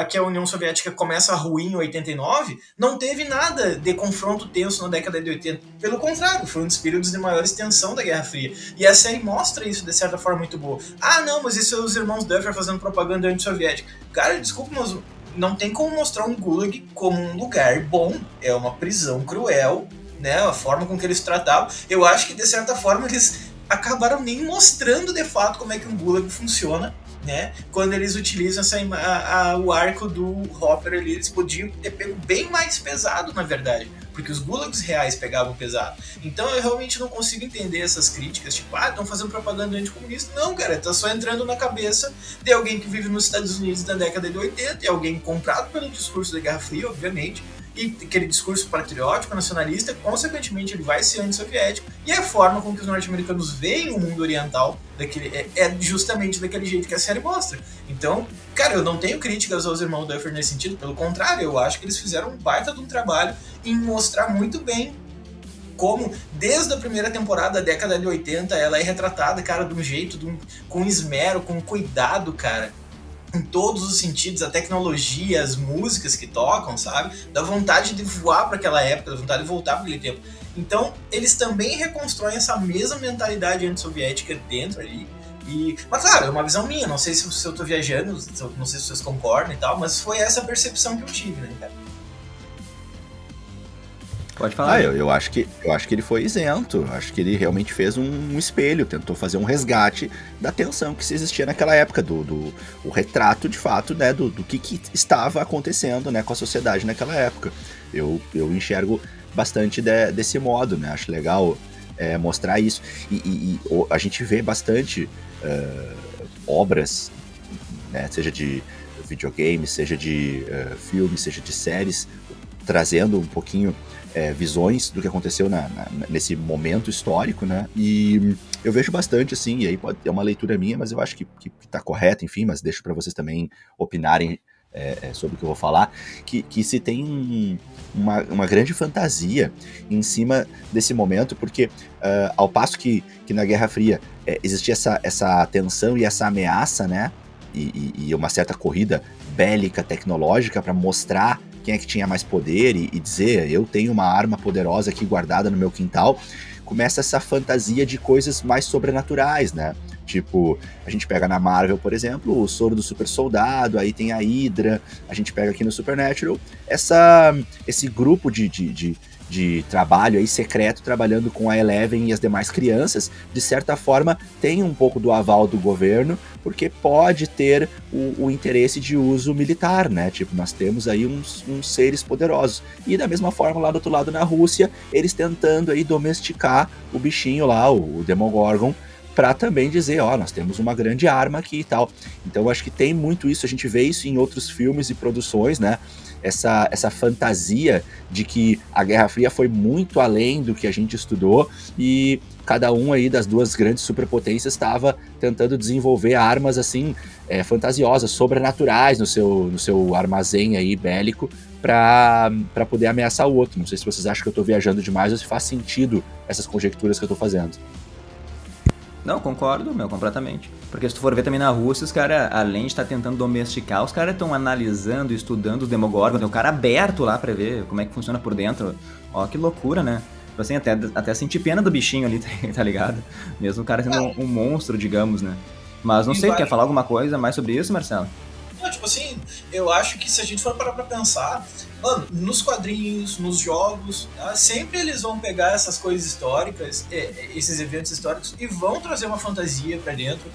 que a União Soviética começa a ruir em 89, não teve nada de confronto tenso na década de 80. Pelo contrário, foi um dos períodos de maior tensão da Guerra Fria. E a série mostra isso de certa forma muito boa. Não, mas isso é os irmãos Duffer fazendo propaganda anti-soviética. Cara, desculpa, mas não tem como mostrar um Gulag como um lugar bom. É uma prisão cruel, né? A forma com que eles tratavam. Eu acho que, de certa forma, eles acabaram nem mostrando de fato como é que um Gulag funciona, né? Quando eles utilizam o arco do Hopper ali, eles podiam ter pego bem mais pesado, na verdade, porque os gulags reais pegavam pesado. Então eu realmente não consigo entender essas críticas, tipo, estão fazendo propaganda anticomunista. Não, cara, tá só entrando na cabeça de alguém que vive nos Estados Unidos na década de 80, e alguém comprado pelo discurso da Guerra Fria, obviamente, e aquele discurso patriótico, nacionalista, consequentemente ele vai ser antissoviético, e a forma com que os norte-americanos veem o mundo oriental é justamente daquele jeito que a série mostra. Então, cara, eu não tenho críticas aos irmãos Duffer nesse sentido, pelo contrário, eu acho que eles fizeram um baita de um trabalho em mostrar muito bem como, desde a primeira temporada da década de 80, ela é retratada, cara, de um jeito, com esmero, com cuidado, cara, em todos os sentidos, a tecnologia, as músicas que tocam, sabe? Dá vontade de voar para aquela época, dá vontade de voltar para aquele tempo. Então, eles também reconstroem essa mesma mentalidade antissoviética dentro ali. Mas claro, é uma visão minha, não sei se eu tô viajando, não sei se vocês concordam e tal, mas foi essa percepção que eu tive, né, cara?
Pode falar.
Eu acho que ele foi isento. Acho que ele realmente fez um espelho, tentou fazer um resgate da tensão que se existia naquela época, o retrato de fato, né, do que estava acontecendo, né, com a sociedade naquela época. Eu enxergo bastante desse modo, né? Acho legal mostrar isso. E a gente vê bastante obras, né? Seja de videogame, seja de filmes, seja de séries, trazendo um pouquinho visões do que aconteceu nesse momento histórico, né? E eu vejo bastante, assim, e aí pode ter uma leitura minha, mas eu acho que tá correto, enfim, mas deixo para vocês também opinarem sobre o que eu vou falar, que se tem uma grande fantasia em cima desse momento, porque ao passo que na Guerra Fria existia essa tensão e essa ameaça, né? E uma certa corrida bélica tecnológica para mostrar quem é que tinha mais poder e dizer, eu tenho uma arma poderosa aqui guardada no meu quintal, começa essa fantasia de coisas mais sobrenaturais, né? Tipo, a gente pega na Marvel, por exemplo, o soro do super soldado, aí tem a Hydra, a gente pega aqui no Supernatural, esse grupo de trabalho aí secreto, trabalhando com a Eleven e as demais crianças, de certa forma tem um pouco do aval do governo, porque pode ter o interesse de uso militar, né? Tipo, nós temos aí uns seres poderosos. E da mesma forma, lá do outro lado na Rússia, eles tentando aí domesticar o bichinho lá, o Demogorgon, para também dizer, nós temos uma grande arma aqui e tal. Então eu acho que tem muito isso, a gente vê isso em outros filmes e produções, né? Essa fantasia de que a Guerra Fria foi muito além do que a gente estudou e cada um aí das duas grandes superpotências estava tentando desenvolver armas assim fantasiosas, sobrenaturais no seu armazém aí bélico para poder ameaçar o outro. Não sei se vocês acham que eu estou viajando demais ou se faz sentido essas conjecturas que eu estou fazendo.
Não, concordo, completamente. Porque se tu for ver também na Rússia, os caras, além de estar tentando domesticar, os caras estão analisando, estudando os Demogorgon, tem o cara aberto lá pra ver como é que funciona por dentro. Ó, que loucura, né? Tipo assim, até sentir pena do bichinho ali, tá ligado? Mesmo o cara sendo um monstro, digamos, né? Mas não sei, quer falar alguma coisa mais sobre isso, Marcelo?
Não, tipo assim, eu acho que se a gente for parar pra pensar, mano, nos quadrinhos, nos jogos, tá? Sempre eles vão pegar essas coisas históricas, esses eventos históricos, e vão trazer uma fantasia pra dentro.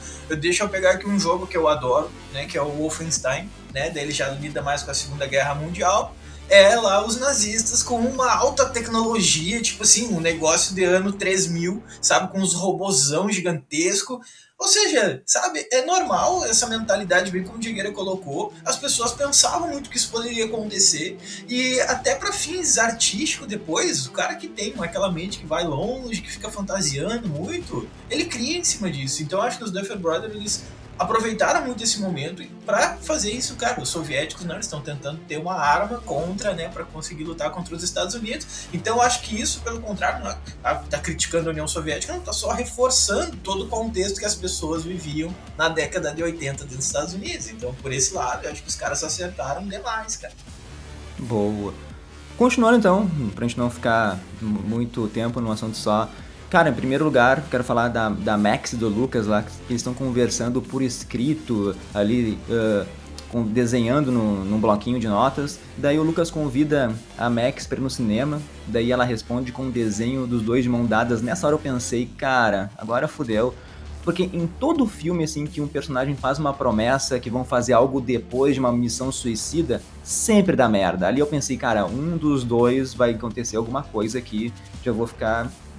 Deixa eu pegar aqui um jogo que eu adoro, né, que é o Wolfenstein, né, daí ele já lida mais com a Segunda Guerra Mundial. Lá os nazistas com uma alta tecnologia, tipo assim, um negócio de ano 3000, sabe, com uns robozão gigantesco. Ou seja, sabe, é normal essa mentalidade, bem como o Diegueira colocou, as pessoas pensavam muito que isso poderia acontecer, e até para fins artísticos depois, o cara que tem aquela mente que vai longe, que fica fantasiando muito, ele cria em cima disso. Então eu acho que os Duffer Brothers, eles aproveitaram muito esse momento para fazer isso, cara. Os soviéticos, né, eles estão tentando ter uma arma contra, né, para conseguir lutar contra os Estados Unidos. Então eu acho que isso, pelo contrário, não tá criticando a União Soviética, não, tá só reforçando todo o contexto que as pessoas viviam na década de 80 dos Estados Unidos. Então, por esse lado, eu acho que os caras acertaram demais, cara.
Boa. Continuando então, pra gente não ficar muito tempo num assunto só. Cara, em primeiro lugar, quero falar da Max e do Lucas lá, que eles estão conversando por escrito ali, desenhando num bloquinho de notas. Daí o Lucas convida a Max para ir no cinema, daí ela responde com um desenho dos dois de mão dadas. Nessa hora eu pensei, cara, agora fudeu. Porque em todo filme, assim, que um personagem faz uma promessa que vão fazer algo depois de uma missão suicida, sempre dá merda. Ali eu pensei, cara, um dos dois vai acontecer alguma coisa aqui, já vou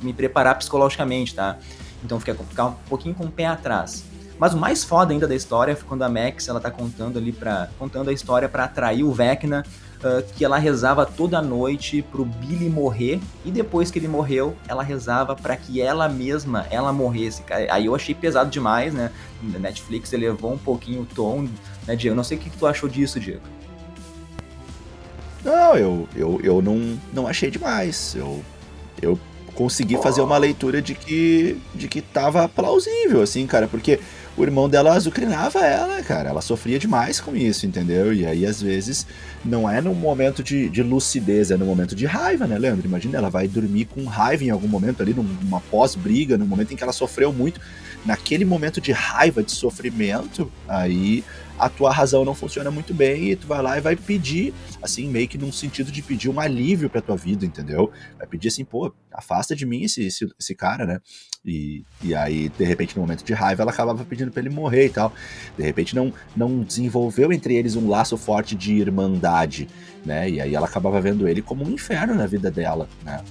me preparar psicologicamente, tá? Então ficar um pouquinho com o pé atrás. Mas o mais foda ainda da história foi quando a Max, ela tá contando a história pra atrair o Vecna, que ela rezava toda noite pro Billy morrer, e depois que ele morreu, ela rezava pra que ela morresse. Aí eu achei pesado demais, né? Netflix elevou um pouquinho o tom, né, Diego? Não sei o que tu achou disso, Diego.
Não, eu não achei demais. Eu consegui fazer uma leitura de que tava plausível, assim, cara, porque o irmão dela azucrinava ela, cara, ela sofria demais com isso, entendeu? E aí, às vezes, não é num momento de lucidez, é num momento de raiva, né, Leandro? Imagina, ela vai dormir com raiva em algum momento ali, numa pós-briga, num momento em que ela sofreu muito, naquele momento de raiva, de sofrimento, aí a tua razão não funciona muito bem e tu vai lá e vai pedir, assim, meio que num sentido de pedir um alívio pra tua vida, entendeu? Vai pedir assim, pô, afasta de mim esse cara, né? E aí, de repente, no momento de raiva, ela acabava pedindo pra ele morrer e tal. De repente, não desenvolveu entre eles um laço forte de irmandade. né? E aí ela acabava vendo ele como um inferno na vida dela, né?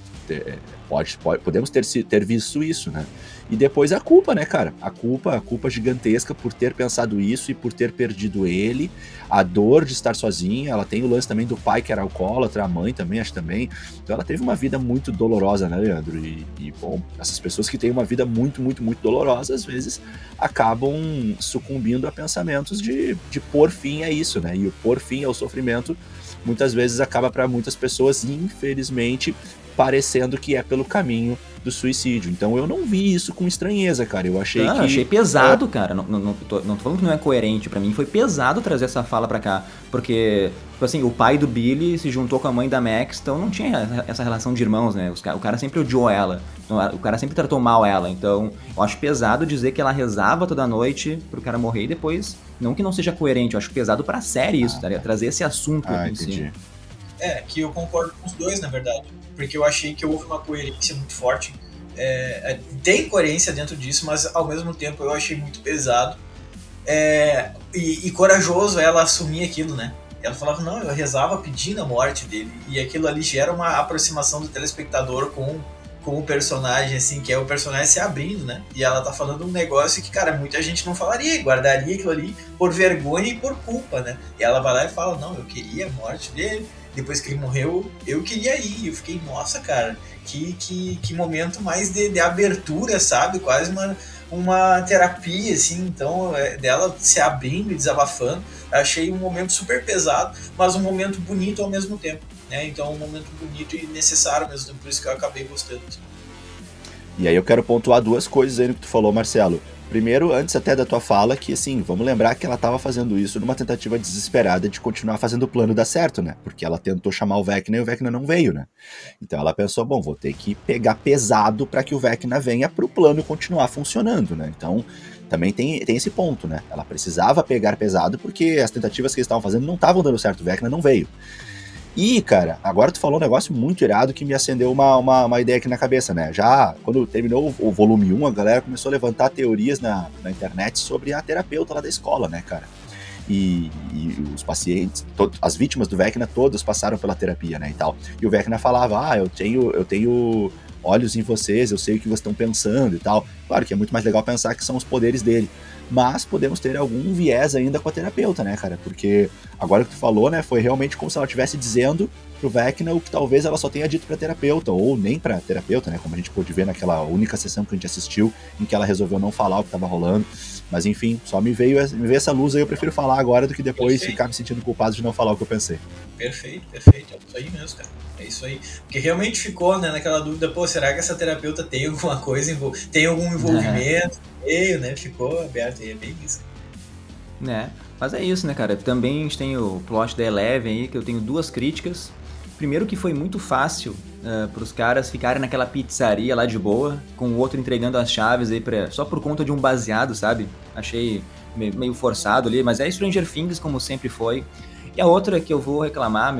Podemos ter visto isso, né? E depois a culpa, né, cara? A culpa gigantesca por ter pensado isso e por ter perdido ele, a dor de estar sozinha. Ela tem o lance também do pai que era alcoólatra, a mãe também, acho também. Então ela teve uma vida muito dolorosa, né, Leandro? Bom, essas pessoas que têm uma vida muito, muito, muito dolorosa, às vezes acabam sucumbindo a pensamentos de pôr fim a isso, né? E o pôr fim ao sofrimento muitas vezes acaba para muitas pessoas, infelizmente, parecendo que é pelo caminho do suicídio. Então eu não vi isso com estranheza, cara. Eu achei que...
achei pesado, cara. Não tô falando que não é coerente. Pra mim foi pesado trazer essa fala pra cá. Porque, tipo assim, o pai do Billy se juntou com a mãe da Max, então não tinha essa relação de irmãos, né? O cara sempre odiou ela. O cara sempre tratou mal ela. Então eu acho pesado dizer que ela rezava toda noite pro cara morrer e depois... Não que não seja coerente, eu acho pesado pra série isso, tá? Trazer esse assunto em si.
Que eu concordo com os dois, na verdade. Porque eu achei que houve uma coerência muito forte. Tem coerência dentro disso, mas ao mesmo tempo eu achei muito pesado. E corajoso ela assumir aquilo, né? Ela falava, não, eu rezava pedindo a morte dele. E aquilo ali gera uma aproximação do telespectador com o personagem, assim, que é o personagem se abrindo, né? E ela tá falando um negócio que, cara, muita gente não falaria, guardaria aquilo ali por vergonha e por culpa, né? E ela vai lá e fala, não, eu queria a morte dele, depois que ele morreu, eu queria ir. Eu fiquei, nossa, cara, que momento mais de abertura, sabe? Quase uma terapia, assim, então, dela se abrindo e desabafando. Eu achei um momento super pesado, mas um momento bonito ao mesmo tempo. Então um momento bonito e necessário mesmo, por isso que eu acabei gostando.
E aí eu quero pontuar duas coisas aí no que tu falou, Marcelo. Primeiro, antes até da tua fala, que assim, vamos lembrar que ela tava fazendo isso numa tentativa desesperada de continuar fazendo o plano dar certo, né? Porque ela tentou chamar o Vecna e o Vecna não veio, né? Então ela pensou, bom, vou ter que pegar pesado para que o Vecna venha pro plano continuar funcionando, né? Então também tem esse ponto, né? Ela precisava pegar pesado porque as tentativas que eles estavam fazendo não estavam dando certo, o Vecna não veio. E, cara, agora tu falou um negócio muito irado que me acendeu uma ideia aqui na cabeça, né? Já quando terminou o volume 1, a galera começou a levantar teorias na internet sobre a terapeuta lá da escola, né, cara? E os pacientes, as vítimas do Vecna todas passaram pela terapia, né, e tal. E o Vecna falava, eu tenho olhos em vocês, eu sei o que vocês estão pensando e tal. Claro que é muito mais legal pensar que são os poderes dele. Mas podemos ter algum viés ainda com a terapeuta, né, cara? Porque agora que tu falou, né, foi realmente como se ela estivesse dizendo pro Vecna o que talvez ela só tenha dito pra terapeuta, ou nem pra terapeuta, né, como a gente pôde ver naquela única sessão que a gente assistiu, em que ela resolveu não falar o que tava rolando. Mas enfim, só me veio essa luz aí, eu prefiro falar agora do que depois ficar me sentindo culpado de não falar o que eu pensei.
Perfeito, é isso aí mesmo, cara. É isso aí. Porque realmente ficou, né, naquela dúvida, será que essa terapeuta tem alguma coisa, tem algum envolvimento? Né? Ficou aberto aí, é bem isso.
Né? Mas é isso, né, cara? Também a gente tem o plot da Eleven aí, que eu tenho duas críticas. Primeiro que foi muito fácil pros caras ficarem naquela pizzaria lá de boa, com o outro entregando as chaves aí só por conta de um baseado, sabe? Achei meio forçado ali, mas é Stranger Things como sempre foi. E a outra que eu vou reclamar,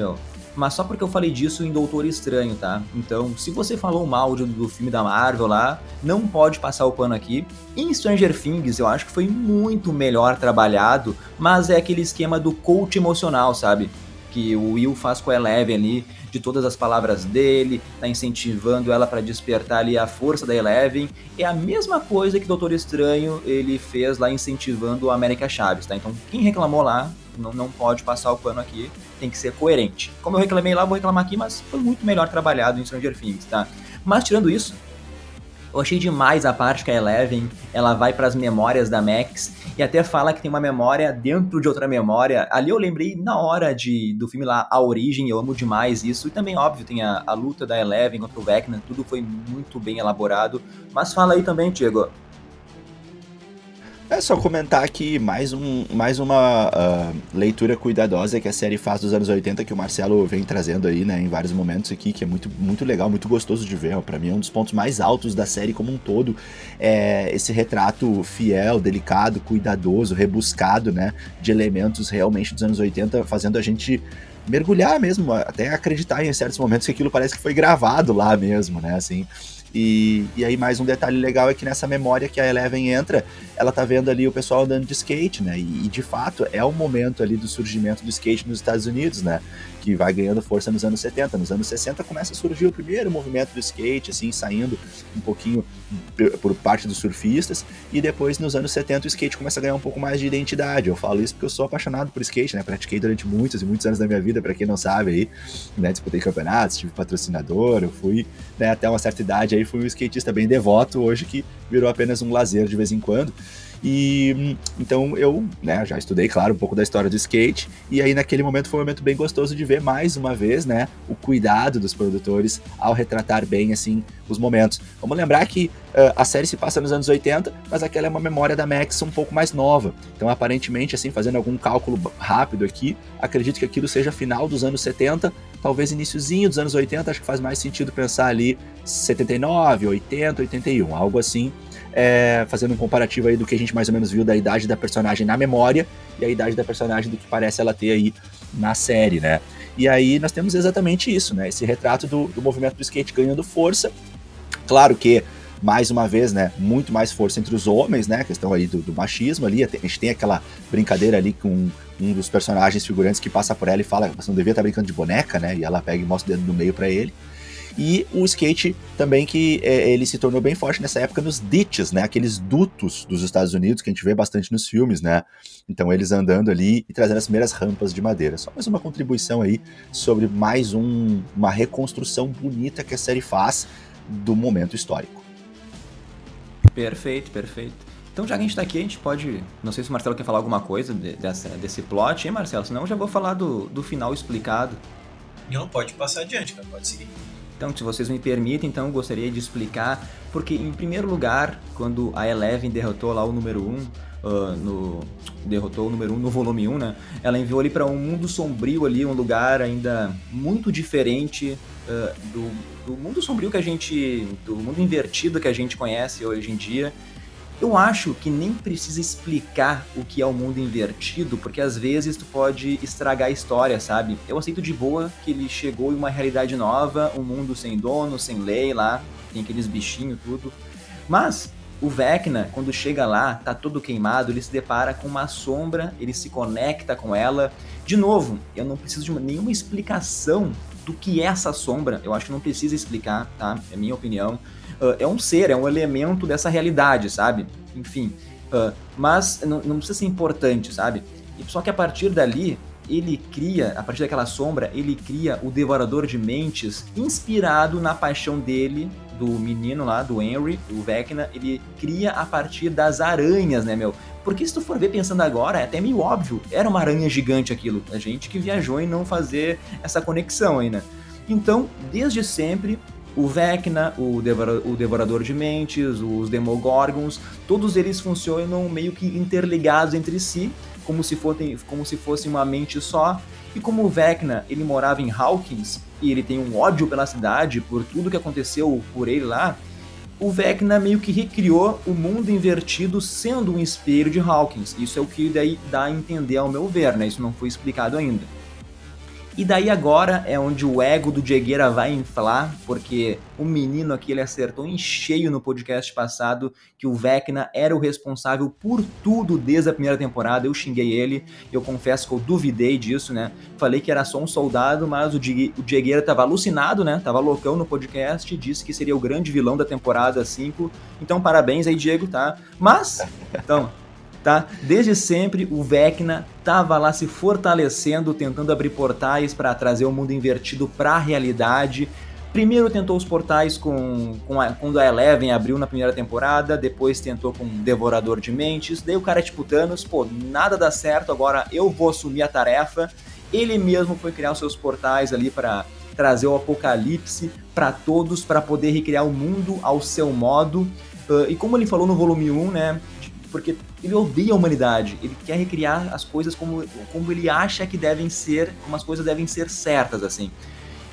mas só porque eu falei disso em Doutor Estranho, tá? Então, se você falou mal do filme da Marvel lá, não pode passar o pano aqui. Em Stranger Things, eu acho que foi muito melhor trabalhado, mas é aquele esquema do coach emocional, sabe? Que o Will faz com a Eleven ali, de todas as palavras dele, tá incentivando ela pra despertar ali a força da Eleven. É a mesma coisa que Doutor Estranho ele fez lá incentivando a América Chaves, tá? Então, quem reclamou lá, não pode passar o pano aqui, tem que ser coerente. Como eu reclamei lá, vou reclamar aqui, mas foi muito melhor trabalhado em Stranger Things, tá? Mas tirando isso, eu achei demais a parte que a Eleven, ela vai para as memórias da Max e até fala que tem uma memória dentro de outra memória. Ali eu lembrei na hora do filme lá, A Origem, eu amo demais isso. E também, óbvio, tem a luta da Eleven contra o Vecna, tudo foi muito bem elaborado. Mas fala aí também, Diego.
É só comentar aqui mais uma leitura cuidadosa que a série faz dos anos 80, que o Marcelo vem trazendo aí, né, em vários momentos aqui, que é muito, muito legal, muito gostoso de ver. Pra mim é um dos pontos mais altos da série como um todo, esse retrato fiel, delicado, cuidadoso, rebuscado, né, de elementos realmente dos anos 80, fazendo a gente mergulhar mesmo, até acreditar em certos momentos que aquilo parece que foi gravado lá mesmo, né, assim. E aí mais um detalhe legal é que nessa memória que a Eleven entra, ela tá vendo ali o pessoal andando de skate, né? E de fato é o momento ali do surgimento do skate nos Estados Unidos, né? Que vai ganhando força nos anos 70. Nos anos 60 começa a surgir o primeiro movimento do skate, assim, saindo um pouquinho por parte dos surfistas, e depois nos anos 70 o skate começa a ganhar um pouco mais de identidade. Eu falo isso porque eu sou apaixonado por skate, né? Pratiquei durante muitos e muitos anos da minha vida, para quem não sabe aí, né? Disputei campeonatos, tive patrocinador, eu fui, né, até uma certa idade aí, fui um skatista bem devoto, hoje que virou apenas um lazer de vez em quando. E então eu, né, já estudei, claro, um pouco da história do skate, e aí naquele momento foi um momento bem gostoso de ver mais uma vez, né, o cuidado dos produtores ao retratar bem, assim, os momentos. Vamos lembrar que a série se passa nos anos 80, mas aquela é uma memória da Max um pouco mais nova. Então, aparentemente, assim, fazendo algum cálculo rápido aqui, acredito que aquilo seja final dos anos 70, talvez iniciozinho dos anos 80, acho que faz mais sentido pensar ali 79, 80, 81, algo assim. Fazendo um comparativo aí do que a gente mais ou menos viu da idade da personagem na memória e a idade da personagem do que parece ela ter aí na série, né? E aí nós temos exatamente isso, né? Esse retrato do movimento do skate ganhando força. Claro que, mais uma vez, né, muito mais força entre os homens, né? A questão aí do machismo ali. A gente tem aquela brincadeira ali com um dos personagens figurantes que passa por ela e fala: você não devia estar brincando de boneca, né? E ela pega e mostra o dedo no meio pra ele. E o skate também que ele se tornou bem forte nessa época nos ditches, né? Aqueles dutos dos Estados Unidos que a gente vê bastante nos filmes, né? Então eles andando ali e trazendo as primeiras rampas de madeira. Só mais uma contribuição aí sobre mais uma reconstrução bonita que a série faz do momento histórico.
Perfeito, perfeito. Então, já que a gente tá aqui, a gente pode... Não sei se o Marcelo quer falar alguma coisa desse plot, hein, Marcelo? Senão eu já vou falar do final explicado.
Não, pode passar adiante, cara. Pode seguir.
Então, se vocês me permitem, então eu gostaria de explicar, porque em primeiro lugar, quando a Eleven derrotou lá o número 1, derrotou o número 1 no volume 1, né? Ela enviou ali para um mundo sombrio ali, um lugar ainda muito diferente do mundo sombrio do mundo invertido que a gente conhece hoje em dia. Eu acho que nem precisa explicar o que é o mundo invertido, porque às vezes tu pode estragar a história, sabe? Eu aceito de boa que ele chegou em uma realidade nova, um mundo sem dono, sem lei lá, tem aqueles bichinhos, tudo. Mas o Vecna, quando chega lá, tá todo queimado, ele se depara com uma sombra, ele se conecta com ela. De novo, eu não preciso de nenhuma explicação do que é essa sombra, eu acho que não precisa explicar, tá? É a minha opinião. É um ser, é um elemento dessa realidade, sabe? Enfim, mas não precisa ser importante, sabe? Só que a partir dali, a partir daquela sombra, ele cria o Devorador de Mentes, inspirado na paixão dele, do menino lá, do Henry, do Vecna, ele cria a partir das aranhas, né, meu? Porque se tu for ver pensando agora, é até meio óbvio, era uma aranha gigante aquilo, a gente que viajou em não fazer essa conexão aí, né? Então, desde sempre, o Vecna, o Devorador de Mentes, os Demogorgons, todos eles funcionam meio que interligados entre si, como se fosse uma mente só. E como o Vecna, ele morava em Hawkins, e ele tem um ódio pela cidade, por tudo que aconteceu por ele lá, o Vecna meio que recriou o mundo invertido sendo um espelho de Hawkins. Isso é o que daí dá a entender ao meu ver, né? Isso não foi explicado ainda. E daí agora é onde o ego do Diegueira vai inflar, porque o menino aqui ele acertou em cheio no podcast passado que o Vecna era o responsável por tudo desde a primeira temporada. Eu xinguei ele, eu confesso que eu duvidei disso, né? Falei que era só um soldado, mas o Diegueira tava alucinado, né? Tava loucão no podcast, disse que seria o grande vilão da temporada 5. Então parabéns aí, Diego, tá? Mas, então... Tá? Desde sempre o Vecna estava lá se fortalecendo, tentando abrir portais para trazer o mundo invertido para a realidade. Primeiro tentou os portais quando a Eleven abriu na primeira temporada, depois tentou com o Devorador de Mentes, daí o cara é tipo Thanos, pô, nada dá certo, agora eu vou assumir a tarefa. Ele mesmo foi criar os seus portais ali para trazer o apocalipse para todos, para poder recriar o mundo ao seu modo. E como ele falou no volume 1, né, porque ele odeia a humanidade, ele quer recriar as coisas como ele acha que devem ser, como as coisas devem ser certas, assim.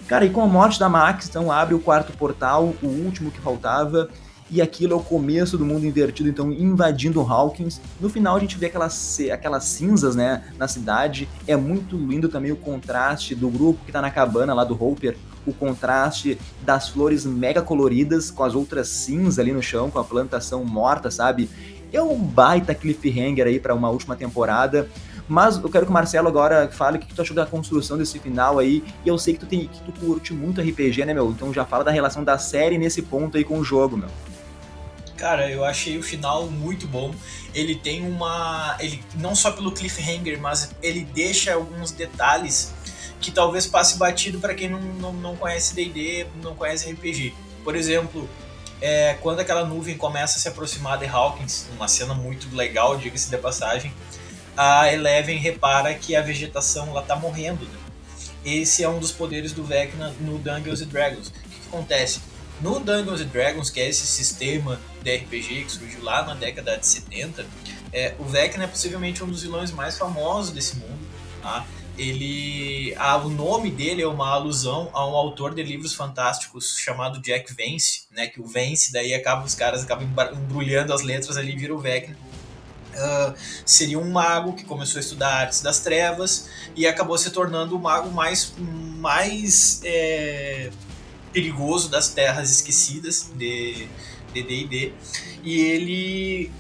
Cara, e com a morte da Max, então abre o quarto portal, o último que faltava, e aquilo é o começo do mundo invertido, então invadindo Hawkins. No final a gente vê aquelas cinzas, né, na cidade. É muito lindo também o contraste do grupo que tá na cabana lá do Hopper, o contraste das flores mega coloridas com as outras cinzas ali no chão, com a plantação morta, sabe? É um baita cliffhanger aí para uma última temporada. Mas eu quero que o Marcelo agora fale o que tu achou da construção desse final aí. E eu sei que tu curte muito RPG, né, meu? Então já fala da relação da série nesse ponto aí com o jogo, meu.
Cara, eu achei o final muito bom. Ele tem ele não só pelo cliffhanger, mas ele deixa alguns detalhes que talvez passe batido para quem não conhece D&D, não conhece RPG. Por exemplo, quando aquela nuvem começa a se aproximar de Hawkins, uma cena muito legal, diga-se de passagem, a Eleven repara que a vegetação ela tá morrendo, né? Esse é um dos poderes do Vecna no Dungeons & Dragons. O que acontece? No Dungeons & Dragons, que é esse sistema de RPG que surgiu lá na década de 70, o Vecna é possivelmente um dos vilões mais famosos desse mundo, tá? O nome dele é uma alusão a um autor de livros fantásticos chamado Jack Vance, né? Que o Vance, daí os caras acabam embrulhando as letras ali e vira o Vecna. Seria um mago que começou a estudar artes das trevas e acabou se tornando o mago mais perigoso das terras esquecidas de D&D. E ele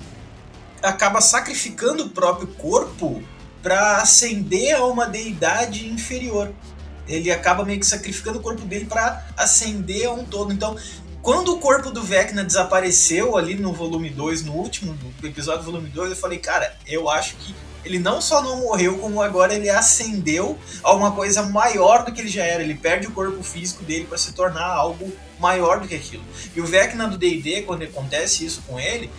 acaba sacrificando o próprio corpo para ascender a uma deidade inferior. Ele acaba meio que sacrificando o corpo dele para ascender a um todo. Então, quando o corpo do Vecna desapareceu ali no volume 2, no último episódio do volume 2, eu falei, cara, eu acho que ele não só não morreu, como agora ele ascendeu a uma coisa maior do que ele já era. Ele perde o corpo físico dele para se tornar algo maior do que aquilo. E o Vecna do D&D, quando acontece isso com ele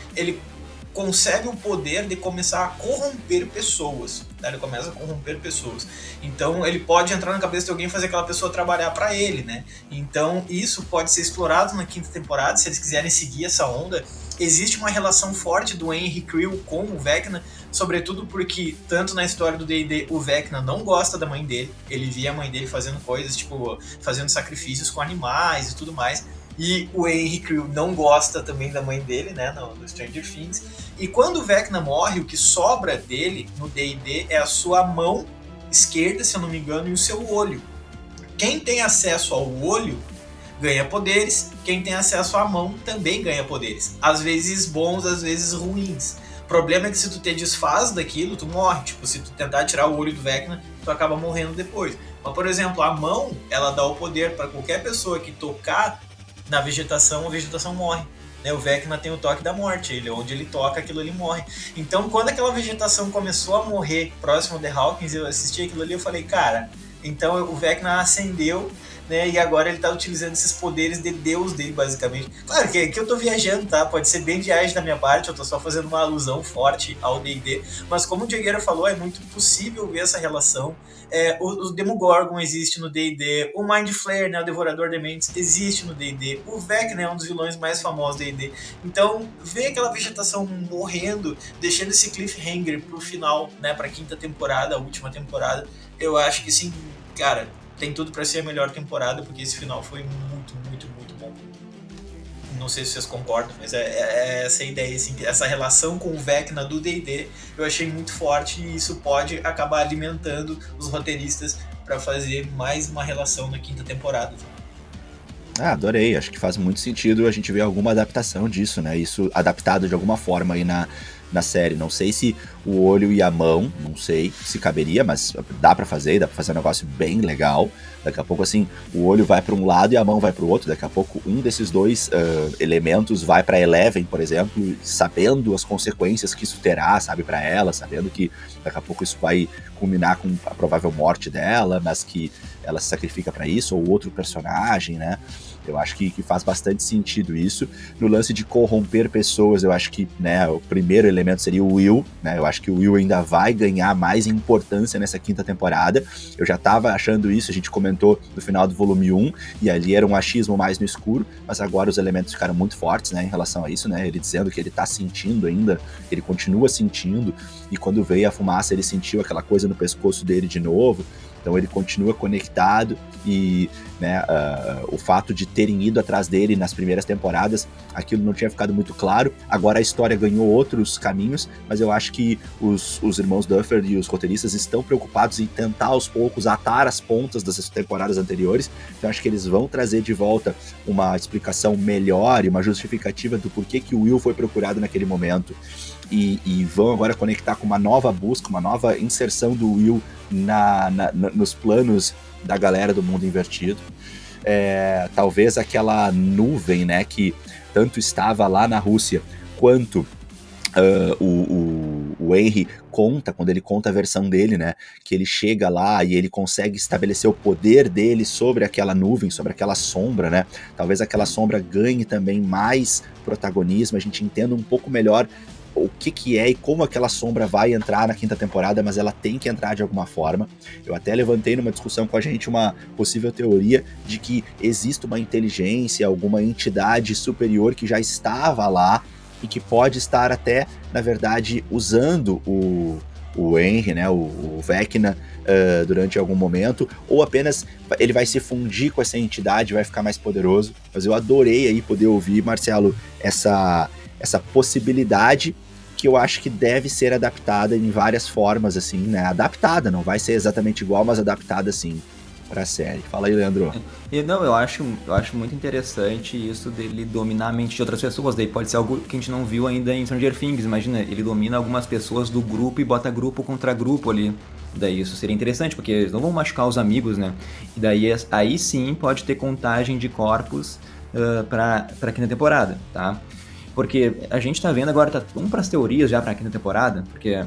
consegue o poder de começar a corromper pessoas. Tá? Ele começa a corromper pessoas. Então ele pode entrar na cabeça de alguém e fazer aquela pessoa trabalhar para ele, né? Então isso pode ser explorado na 5ª temporada, se eles quiserem seguir essa onda. Existe uma relação forte do Henry Creel com o Vecna, sobretudo porque, tanto na história do D&D, o Vecna não gosta da mãe dele. Ele via a mãe dele fazendo coisas, tipo, fazendo sacrifícios com animais e tudo mais. E o Henry Creel não gosta também da mãe dele, né, no Stranger Things. E quando o Vecna morre, o que sobra dele no D&D é a sua mão esquerda, se eu não me engano, e o seu olho. Quem tem acesso ao olho ganha poderes, quem tem acesso à mão também ganha poderes. Às vezes bons, às vezes ruins. O problema é que se tu te desfaz daquilo, tu morre. Tipo, se tu tentar tirar o olho do Vecna, tu acaba morrendo depois. Mas, por exemplo, a mão, ela dá o poder para qualquer pessoa que tocar na vegetação, a vegetação morre. O Vecna tem o toque da morte, onde ele toca, aquilo ele morre. Então, quando aquela vegetação começou a morrer próximo de Hawkins, eu assisti aquilo ali e falei, cara, então o Vecna ascendeu, né, e agora ele tá utilizando esses poderes de Deus dele, basicamente. Claro que eu tô viajando, tá? Pode ser bem viagem da minha parte, eu tô só fazendo uma alusão forte ao D&D, mas como o Diegueira falou, é muito possível ver essa relação. O Demogorgon existe no D&D, o Mind Flayer, né, o Devorador de Mentes, existe no D&D, o Vecna é um dos vilões mais famosos do D&D. Então, ver aquela vegetação morrendo, deixando esse cliffhanger pro final, né, pra 5ª temporada, a última temporada, eu acho que sim, cara, tem tudo pra ser a melhor temporada, porque esse final foi muito, muito, muito bom. Não sei se vocês concordam, mas é essa ideia, assim, essa relação com o Vecna do D&D eu achei muito forte, e isso pode acabar alimentando os roteiristas para fazer mais uma relação na 5ª temporada.
Adorei, acho que faz muito sentido a gente ver alguma adaptação disso, né? Isso adaptado de alguma forma aí na série. Não sei se o olho e a mão, não sei se caberia, mas dá pra fazer um negócio bem legal. Daqui a pouco, assim, o olho vai para um lado e a mão vai para o outro. Daqui a pouco, um desses dois elementos vai para Eleven, por exemplo, sabendo as consequências que isso terá, sabe, para ela, sabendo que daqui a pouco isso vai culminar com a provável morte dela, mas que ela se sacrifica para isso, ou outro personagem, né? Eu acho que faz bastante sentido isso. No lance de corromper pessoas, eu acho que, né, o primeiro elemento seria o Will, né? Eu acho que o Will ainda vai ganhar mais importância nessa 5ª temporada. Eu já tava achando isso, a gente comentou no final do volume 1, e ali era um achismo mais no escuro, mas agora os elementos ficaram muito fortes, né, em relação a isso, né? Ele dizendo que ele tá sentindo ainda, ele continua sentindo, e quando veio a fumaça ele sentiu aquela coisa no pescoço dele de novo. Então ele continua conectado e, né, o fato de terem ido atrás dele nas primeiras temporadas, aquilo não tinha ficado muito claro. Agora a história ganhou outros caminhos, mas eu acho que os irmãos Duffer e os roteiristas estão preocupados em tentar aos poucos atar as pontas das temporadas anteriores. Então acho que eles vão trazer de volta uma explicação melhor e uma justificativa do porquê que o Will foi procurado naquele momento. E vão agora conectar com uma nova busca, uma nova inserção do Will nos planos da galera do mundo invertido. Talvez aquela nuvem, né, que tanto estava lá na Rússia, quanto o Henry conta, quando ele conta a versão dele, né, que ele chega lá e ele consegue estabelecer o poder dele sobre aquela nuvem, sobre aquela sombra, né, talvez aquela sombra ganhe também mais protagonismo, a gente entenda um pouco melhor o que é e como aquela sombra vai entrar na quinta temporada, mas ela tem que entrar de alguma forma. Eu até levantei numa discussão com a gente uma possível teoria de que existe uma inteligência, alguma entidade superior que já estava lá e que pode estar até, na verdade, usando o Henry, né, o Vecna, durante algum momento, ou apenas ele vai se fundir com essa entidade, vai ficar mais poderoso. Mas eu adorei aí poder ouvir, Marcelo, essa possibilidade que eu acho que deve ser adaptada em várias formas, assim, né? Adaptada, não vai ser exatamente igual, mas adaptada, sim, pra série. Fala aí, Leandro.
Eu acho muito interessante isso dele dominar a mente de outras pessoas. Daí pode ser algo que a gente não viu ainda em Stranger Things. Imagina, ele domina algumas pessoas do grupo e bota grupo contra grupo ali. Daí isso seria interessante, porque eles não vão machucar os amigos, né? E daí aí sim pode ter contagem de corpos pra quinta temporada, tá? Porque a gente tá vendo agora, vamos pras teorias já pra quinta temporada, porque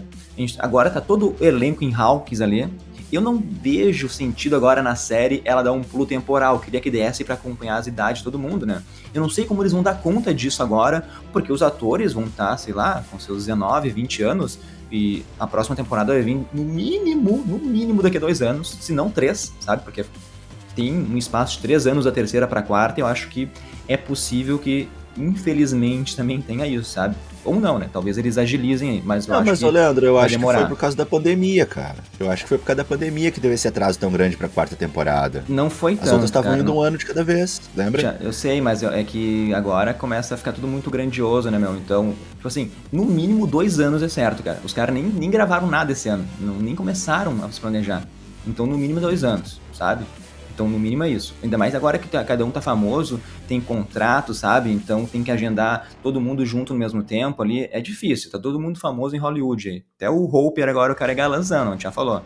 agora tá todo o elenco em Hawkins ali. Eu não vejo sentido agora na série ela dar um pulo temporal, eu queria que desse pra acompanhar as idades de todo mundo, né? Eu não sei como eles vão dar conta disso agora, porque os atores vão estar, sei lá, com seus 19, 20 anos, e a próxima temporada vai vir no mínimo daqui a 2 anos, se não 3, sabe? Porque tem um espaço de 3 anos da terceira pra quarta, e eu acho que é possível que infelizmente também tenha isso, sabe? Ou não, né? Talvez eles agilizem aí, mas eu acho que
Leandro, eu acho
demorar.
Que foi por causa da pandemia, cara. Eu acho que foi por causa da pandemia que deu esse atraso tão grande pra quarta temporada.
Não foi tanto,
as outras estavam indo um ano de cada vez, lembra?
Eu sei, mas é que agora começa a ficar tudo muito grandioso, né, meu? Então, tipo assim, no mínimo 2 anos é certo, cara. Os caras nem gravaram nada esse ano, nem começaram a se planejar. Então, no mínimo 2 anos, sabe? Então, no mínimo é isso. Ainda mais agora que cada um tá famoso, tem contrato, sabe? Então, tem que agendar todo mundo junto no mesmo tempo ali. É difícil, tá todo mundo famoso em Hollywood aí. Até o Hopper agora, o cara é galanzão, a gente já falou.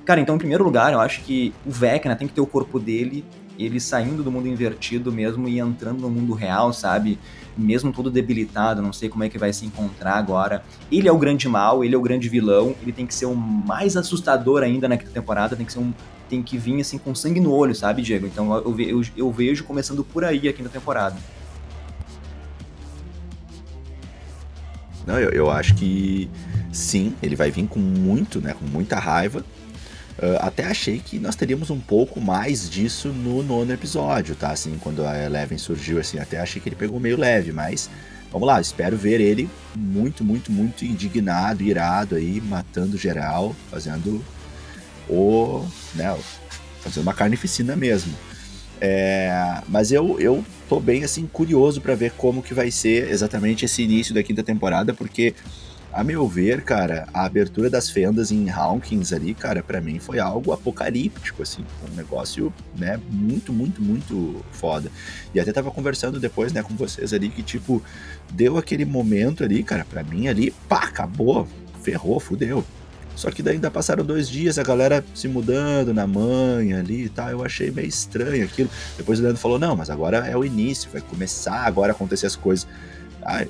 Cara, então, em primeiro lugar, eu acho que o Vecna tem que ter o corpo dele, ele saindo do mundo invertido mesmo e entrando no mundo real, sabe? Mesmo todo debilitado, não sei como é que vai se encontrar agora. Ele é o grande mal, ele é o grande vilão, ele tem que ser o mais assustador ainda na quinta temporada, tem que vir assim com sangue no olho, sabe, Diego? Então eu vejo começando por aí a quinta temporada.
Não, eu acho que sim, ele vai vir com muita raiva. Até achei que nós teríamos um pouco mais disso no 9º episódio, tá? Assim, quando a Eleven surgiu, assim, até achei que ele pegou meio leve, mas vamos lá, espero ver ele muito indignado, irado aí, matando geral, fazendo uma carnificina mesmo. Mas eu tô bem assim curioso pra ver como que vai ser exatamente esse início da quinta temporada, porque a meu ver, cara, a abertura das fendas em Hawkins ali, cara, pra mim foi algo apocalíptico, assim, um negócio, né, muito foda. E até tava conversando depois, né, com vocês ali, que tipo, deu aquele momento ali, cara, pra mim ali, pá, acabou, ferrou, fudeu. Só que daí ainda passaram 2 dias, a galera se mudando na manha ali e tal, eu achei meio estranho aquilo. Depois o Leandro falou, não, mas agora é o início, vai começar agora a acontecer as coisas.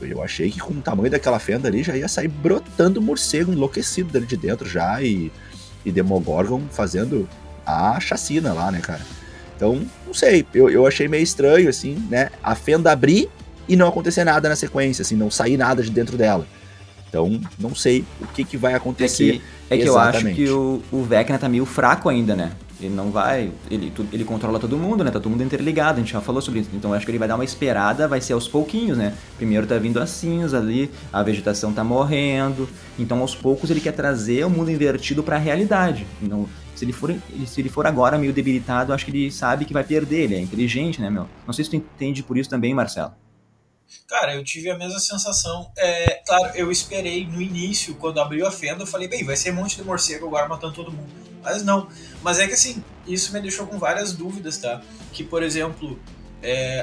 Eu achei que com o tamanho daquela fenda ali já ia sair brotando morcego enlouquecido dali de dentro já e Demogorgon fazendo a chacina lá, né, cara? Então, não sei, eu achei meio estranho, assim, né, a fenda abrir e não acontecer nada na sequência, assim, não sair nada de dentro dela. Então, não sei o que vai acontecer.
É que eu acho que o Vecna tá meio fraco ainda, né? Ele não vai... Ele controla todo mundo, né? Tá todo mundo interligado, a gente já falou sobre isso. Então eu acho que ele vai dar uma esperada, vai ser aos pouquinhos, né? Primeiro tá vindo a cinza ali, a vegetação tá morrendo. Então aos poucos ele quer trazer o mundo invertido pra realidade. Então, se ele for agora meio debilitado, eu acho que ele sabe que vai perder. Ele é inteligente, né, meu? Não sei se tu entende por isso também, Marcelo.
Cara, eu tive a mesma sensação. Claro, eu esperei no início, quando abriu a fenda, eu falei, bem, vai ser um monte de morcego agora matando todo mundo. Mas não. Mas é que assim, isso me deixou com várias dúvidas, tá? Que, por exemplo,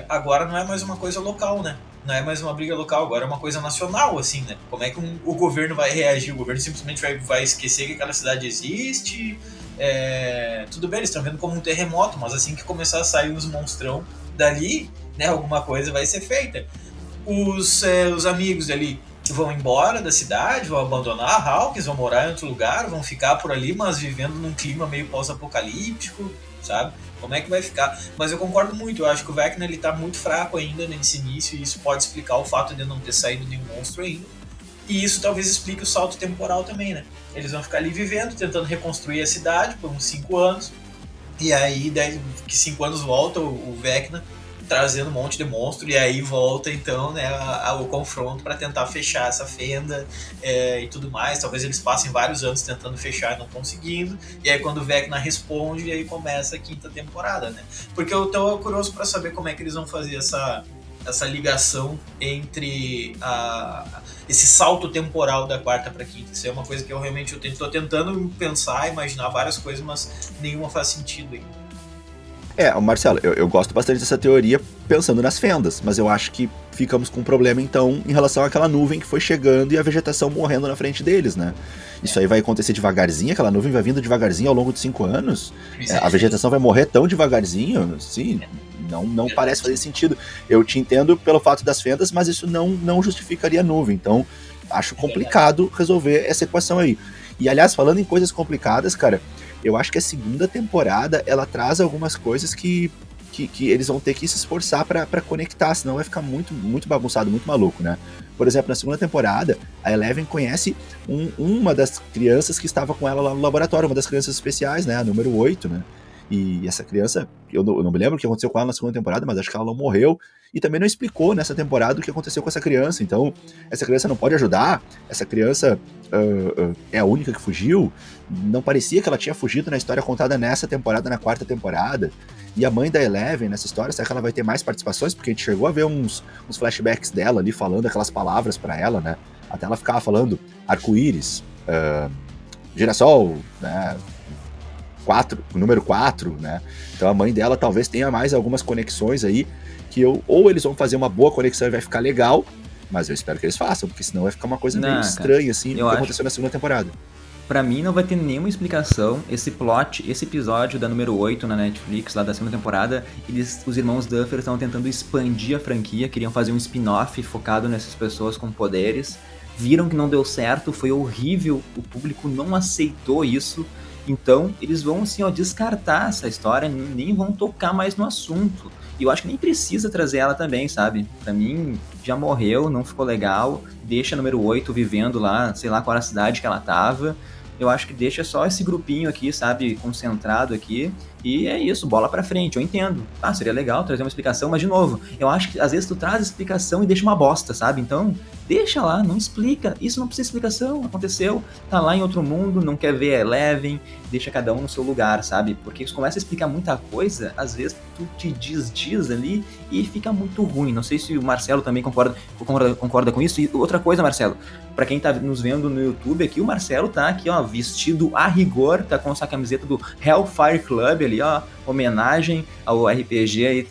agora não é mais uma coisa local, né? Não é mais uma briga local, agora é uma coisa nacional, assim, né? Como é que o governo vai reagir? O governo simplesmente vai esquecer que aquela cidade existe? Tudo bem, eles estão vendo como um terremoto, mas assim que começar a sair uns monstrão dali, né? Alguma coisa vai ser feita. Os amigos ali vão embora da cidade, vão abandonar a Hawkins, vão morar em outro lugar, vão ficar por ali, mas vivendo num clima meio pós-apocalíptico, sabe? Como é que vai ficar? Mas eu concordo muito, eu acho que o Vecna ele tá muito fraco ainda nesse início, e isso pode explicar o fato de não ter saído nenhum monstro ainda. E isso talvez explique o salto temporal também, né? Eles vão ficar ali vivendo, tentando reconstruir a cidade por uns 5 anos, e aí, daí que 5 anos volta o Vecna trazendo um monte de monstro, e aí volta então, né, o confronto para tentar fechar essa fenda e tudo mais. Talvez eles passem vários anos tentando fechar e não conseguindo, e aí quando o Vecna responde, aí começa a 5ª temporada, né? Porque eu tô curioso para saber como é que eles vão fazer essa ligação entre esse salto temporal da 4ª para 5ª. Isso é uma coisa que eu realmente tô tentando pensar, imaginar várias coisas, mas nenhuma faz sentido ainda.
Marcelo, eu gosto bastante dessa teoria pensando nas fendas, mas eu acho que ficamos com um problema então em relação àquela nuvem que foi chegando e a vegetação morrendo na frente deles, né? Isso aí vai acontecer devagarzinho, aquela nuvem vai vindo devagarzinho ao longo de 5 anos, a vegetação vai morrer tão devagarzinho, sim, não parece fazer sentido. Eu te entendo pelo fato das fendas, mas isso não justificaria a nuvem, então acho complicado resolver essa equação aí. E aliás, falando em coisas complicadas, cara, eu acho que a 2ª temporada, ela traz algumas coisas que eles vão ter que se esforçar pra conectar, senão vai ficar muito, muito bagunçado, muito maluco, né? Por exemplo, na 2ª temporada, a Eleven conhece uma das crianças que estava com ela lá no laboratório, uma das crianças especiais, né? A número 8, né? E essa criança, eu não me lembro o que aconteceu com ela na 2ª temporada, mas acho que ela não morreu. E também não explicou nessa temporada o que aconteceu com essa criança. Então, essa criança não pode ajudar, essa criança é a única que fugiu. Não parecia que ela tinha fugido na história contada nessa temporada, na 4ª temporada. E a mãe da Eleven nessa história, será que ela vai ter mais participações? Porque a gente chegou a ver uns flashbacks dela ali, falando aquelas palavras pra ela, né? Até ela ficava falando arco-íris, girassol, né? Número 4, né? Então a mãe dela talvez tenha mais algumas conexões aí, que ou eles vão fazer uma boa conexão e vai ficar legal, mas eu espero que eles façam, porque senão vai ficar uma coisa meio estranha, assim, o que aconteceu na 2ª temporada.
Pra mim não vai ter nenhuma explicação. Esse episódio da número 8 na Netflix, lá da 2ª temporada, os irmãos Duffer estavam tentando expandir a franquia, queriam fazer um spin-off focado nessas pessoas com poderes. Viram que não deu certo, foi horrível, o público não aceitou isso. Então, eles vão, assim, descartar essa história, nem vão tocar mais no assunto. E eu acho que nem precisa trazer ela também, sabe? Pra mim, já morreu, não ficou legal. Deixa a número 8 vivendo lá, sei lá qual era a cidade que ela tava. Eu acho que deixa só esse grupinho aqui, sabe, concentrado aqui. E é isso, bola pra frente, eu entendo. Seria legal trazer uma explicação, mas de novo, eu acho que às vezes tu traz explicação e deixa uma bosta, sabe? Então, deixa lá, não explica. Isso não precisa de explicação, aconteceu, tá lá em outro mundo, não quer ver a Eleven, deixa cada um no seu lugar, sabe? Porque isso começa a explicar muita coisa, às vezes tu te diz ali e fica muito ruim. Não sei se o Marcelo também concorda com isso. E outra coisa, Marcelo, pra quem tá nos vendo no YouTube aqui, o Marcelo tá aqui, vestido a rigor, tá com essa camiseta do Hellfire Club ali, homenagem ao RPG aí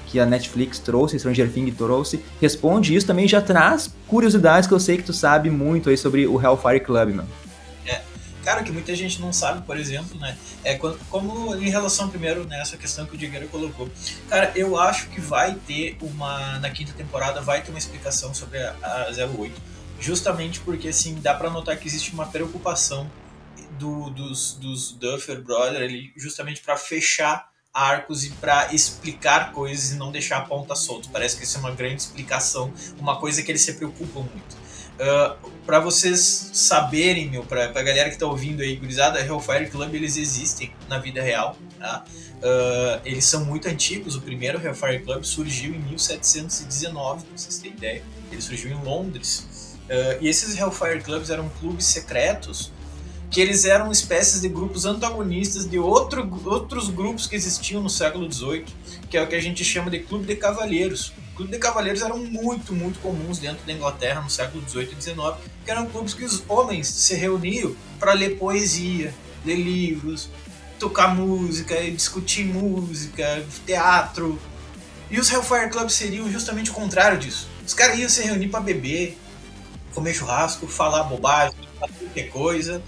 que a Netflix trouxe, Stranger Things trouxe. Responde isso também, já traz curiosidades que eu sei que tu sabe muito aí sobre o Hellfire Club, mano.
Cara, que muita gente não sabe, por exemplo, né? Como em relação primeiro nessa questão que o Digueiro colocou. Cara, eu acho que vai ter na 5ª temporada, vai ter uma explicação sobre a 08. Justamente porque, assim, dá pra notar que existe uma preocupação dos Duffer Brothers ali, justamente para fechar arcos e para explicar coisas e não deixar a ponta solta. Parece que isso é uma grande explicação, uma coisa que eles se preocupam muito. Pra vocês saberem, pra galera que tá ouvindo aí, gurizada, Hellfire Club, eles existem na vida real, tá? Eles são muito antigos. O primeiro Hellfire Club surgiu em 1719, pra vocês terem ideia. Ele surgiu em Londres. E esses Hellfire Clubs eram clubes secretos, que eles eram espécies de grupos antagonistas de outros grupos que existiam no século XVIII, que é o que a gente chama de Clube de Cavalheiros. Clube de Cavalheiros eram muito, muito comuns dentro da Inglaterra no século XVIII e XIX, que eram clubes que os homens se reuniam para ler poesia, ler livros, tocar música, discutir música, teatro. E os Hellfire Clubs seriam justamente o contrário disso. Os caras iam se reunir para beber, comer churrasco, falar bobagem, falar qualquer coisa.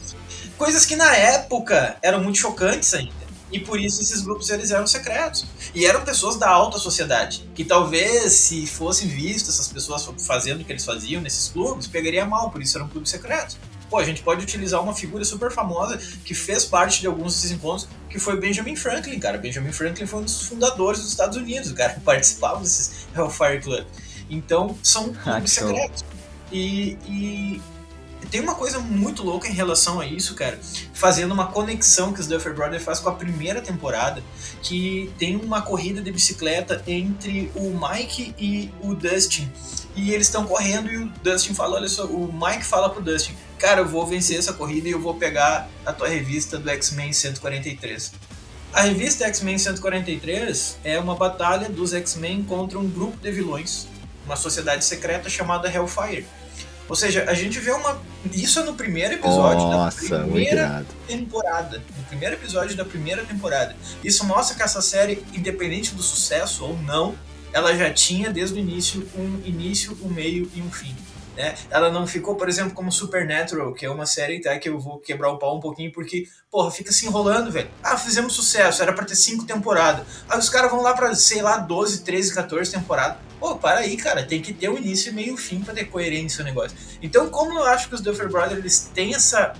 Coisas que na época eram muito chocantes ainda. E por isso esses grupos eles eram secretos. E eram pessoas da alta sociedade, que talvez se fossem vistas essas pessoas fazendo o que eles faziam nesses clubes, pegaria mal, por isso eram clubes secretos. Pô, a gente pode utilizar uma figura super famosa que fez parte de alguns desses encontros, que foi Benjamin Franklin, cara. Benjamin Franklin foi um dos fundadores dos Estados Unidos, o cara que participava desses Hellfire Club. Então, são clubes secretos. E tem uma coisa muito louca em relação a isso, cara, fazendo uma conexão que os Duffer Brothers faz com a primeira temporada, que tem uma corrida de bicicleta entre o Mike e o Dustin, e eles estão correndo e o Dustin fala, olha só, o Mike fala pro Dustin, cara, eu vou vencer essa corrida e eu vou pegar a tua revista do X-Men 143. A revista X-Men 143 é uma batalha dos X-Men contra um grupo de vilões, uma sociedade secreta chamada Hellfire. Ou seja, a gente vê isso é no primeiro episódio da primeira temporada. No primeiro episódio da primeira temporada. Isso mostra que essa série, independente do sucesso ou não, ela já tinha desde o início um meio e um fim. Né? Ela não ficou, por exemplo, como Supernatural, que é uma série, tá, que eu vou quebrar o pau um pouquinho, porque, porra, fica se enrolando, velho. Fizemos sucesso, era pra ter 5 temporadas. Aí os caras vão lá pra, sei lá, 12, 13, 14 temporadas. Pô, para aí, cara, tem que ter um início, meio e fim pra ter coerência no negócio. Então, como eu acho que os Duffer Brothers, eles têm essa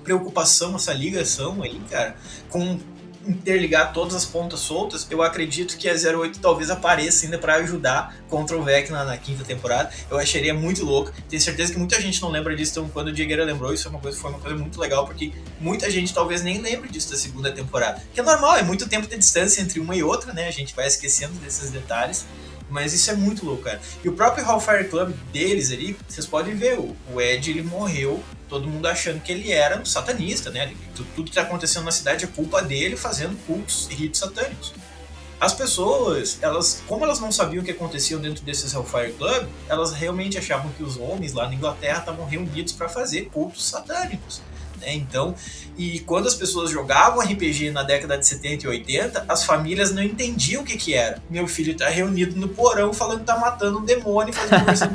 preocupação, essa ligação aí, cara, com interligar todas as pontas soltas, eu acredito que a 08 talvez apareça ainda pra ajudar contra o Vecna na 5ª temporada. Eu acharia muito louco. Tenho certeza que muita gente não lembra disso, então quando o Diegueira lembrou, isso foi uma coisa muito legal, porque muita gente talvez nem lembre disso da 2ª temporada. Que é normal, é muito tempo de distância entre uma e outra, né? A gente vai esquecendo desses detalhes. Mas isso é muito louco, cara. E o próprio Hellfire Club deles ali, vocês podem ver, o Ed, ele morreu, todo mundo achando que ele era um satanista, né? Tudo que tá acontecendo na cidade é culpa dele fazendo cultos e ritos satânicos. As pessoas, como elas não sabiam o que acontecia dentro desses Hellfire Club, elas realmente achavam que os homens lá na Inglaterra estavam reunidos para fazer cultos satânicos. Então, e quando as pessoas jogavam RPG na década de 70 e 80, as famílias não entendiam o que era. Meu filho tá reunido no porão falando que tá matando um demônio, fazendo coisa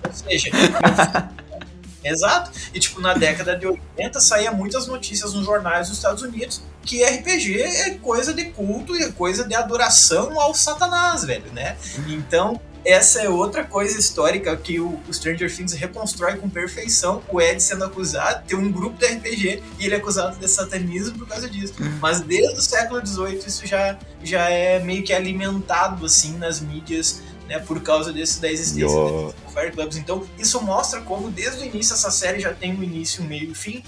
Ou seja, exato. E tipo, na década de 80 saía muitas notícias nos jornais dos Estados Unidos que RPG é coisa de culto e é coisa de adoração ao Satanás, velho, né? Então, essa é outra coisa histórica que o Stranger Things reconstrói com perfeição. O Ed sendo acusado, tem um grupo de RPG e ele é acusado de satanismo por causa disso. Mas desde o século XVIII isso já é meio que alimentado assim nas mídias, né, por causa da existência dos Fire Clubs. Então isso mostra como desde o início essa série já tem um início, um meio e fim.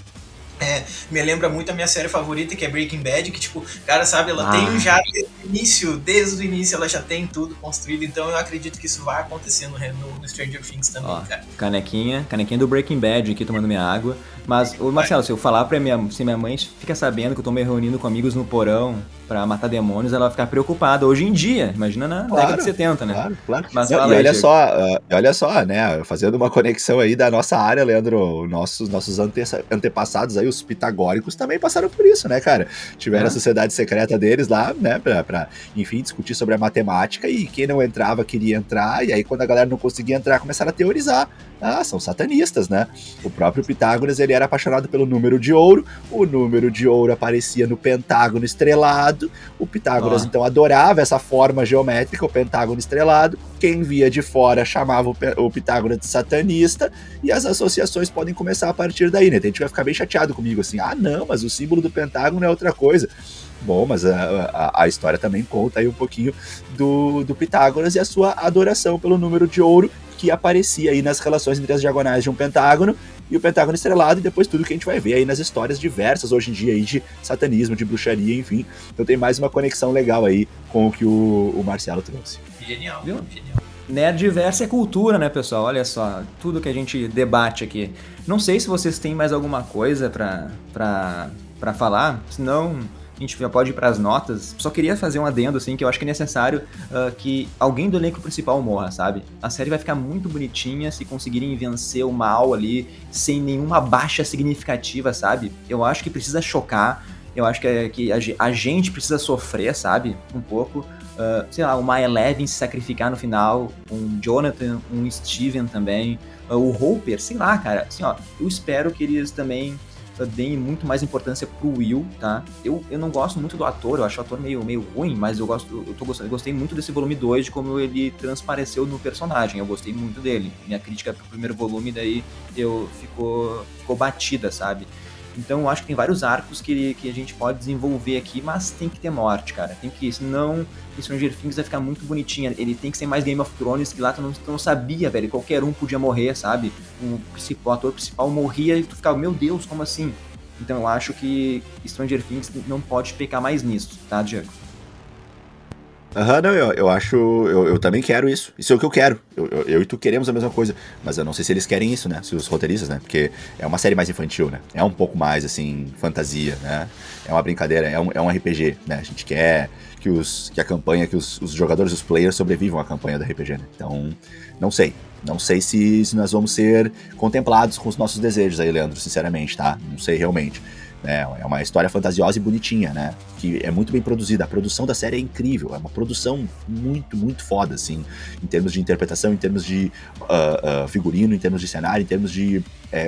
Me lembra muito a minha série favorita, que é Breaking Bad, que tipo, cara, sabe, ela tem já desde o início ela já tem tudo construído, então eu acredito que isso vai acontecer no Stranger Things também, cara.
Canequinha do Breaking Bad aqui tomando minha água. Mas, Marcelo, se eu falar se minha mãe fica sabendo que eu tô me reunindo com amigos no porão pra matar demônios, ela vai ficar preocupada. Hoje em dia, imagina na década de 70, né?
Claro.
Mas
e olha só, né, fazendo uma conexão aí da nossa área, Leandro, nossos antepassados aí, os pitagóricos, também passaram por isso, né, cara? Tiveram a sociedade secreta deles lá, né, pra, enfim, discutir sobre a matemática, e quem não entrava queria entrar, e aí quando a galera não conseguia entrar, começaram a teorizar. São satanistas, né? O próprio Pitágoras, ele era apaixonado pelo número de ouro, o número de ouro aparecia no pentágono estrelado, o Pitágoras então adorava essa forma geométrica, o pentágono estrelado, quem via de fora chamava o Pitágoras de satanista, e as associações podem começar a partir daí, né? A gente vai ficar bem chateado comigo, assim, não, mas o símbolo do pentágono é outra coisa. Bom, mas a história também conta aí um pouquinho do Pitágoras e a sua adoração pelo número de ouro, que aparecia aí nas relações entre as diagonais de um pentágono e o pentágono estrelado, e depois tudo que a gente vai ver aí nas histórias diversas hoje em dia aí de satanismo, de bruxaria, enfim. Então tem mais uma conexão legal aí com o que o Marcelo trouxe.
Genial,
viu?
Genial.
Nerdverso é cultura, né, pessoal? Olha só, tudo que a gente debate aqui. Não sei se vocês têm mais alguma coisa pra falar, senão a gente já pode ir pras notas. Só queria fazer um adendo, assim, que eu acho que é necessário que alguém do elenco principal morra, sabe? A série vai ficar muito bonitinha se conseguirem vencer o mal ali, sem nenhuma baixa significativa, sabe? Eu acho que precisa chocar, eu acho que a gente precisa sofrer, sabe? Um pouco. Sei lá, uma Eleven se sacrificar no final, um Jonathan, um Steven também, o Hopper, sei lá, cara, assim, ó, eu espero que eles também deem muito mais importância pro Will, tá? Eu não gosto muito do ator, eu acho o ator meio ruim, mas eu gostei muito desse volume 2, de como ele transpareceu no personagem, eu gostei muito dele. Minha crítica pro primeiro volume, daí ficou batida, sabe? Então eu acho que tem vários arcos que a gente pode desenvolver aqui, mas tem que ter morte, cara. Tem que, senão Stranger Things vai ficar muito bonitinha. Ele tem que ser mais Game of Thrones, que lá tu não sabia, velho. Qualquer um podia morrer, sabe? O ator principal morria e tu ficava, meu Deus, como assim? Então eu acho que Stranger Things não pode pecar mais nisso, tá, Diego?
Não, eu acho, eu também quero isso. Isso é o que eu quero. Eu e tu queremos a mesma coisa. Mas eu não sei se eles querem isso, né? Se os roteiristas, né? Porque é uma série mais infantil, né? É um pouco mais, assim, fantasia, né? É uma brincadeira, é um RPG, né? A gente quer que a campanha, que os jogadores, os players sobrevivam à campanha do RPG, né? Então, não sei. Não sei se nós vamos ser contemplados com os nossos desejos aí, Leandro, sinceramente, tá? Não sei realmente. É uma história fantasiosa e bonitinha, né? Que é muito bem produzida. A produção da série é incrível. É uma produção muito, muito foda, assim. Em termos de interpretação, em termos de figurino, em termos de cenário, em termos de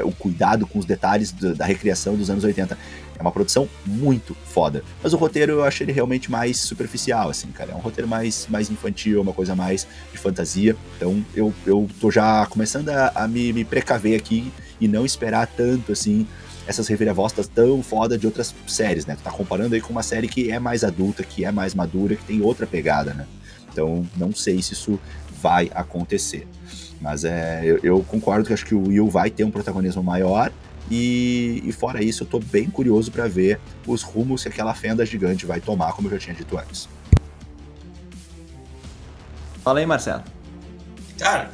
o cuidado com os detalhes da recriação dos anos 80. É uma produção muito foda. Mas o roteiro eu acho ele realmente mais superficial, assim, cara. É um roteiro mais infantil, uma coisa mais de fantasia. Então eu tô já começando a me precaver aqui e não esperar tanto, assim, essas reviravoltas tão foda de outras séries, né? Tu tá comparando aí com uma série que é mais adulta, que é mais madura, que tem outra pegada, né? Então, não sei se isso vai acontecer. Mas eu concordo que acho que o Will vai ter um protagonismo maior e fora isso, eu tô bem curioso pra ver os rumos que aquela fenda gigante vai tomar, como eu já tinha dito antes.
Fala aí, Marcelo.
Cara,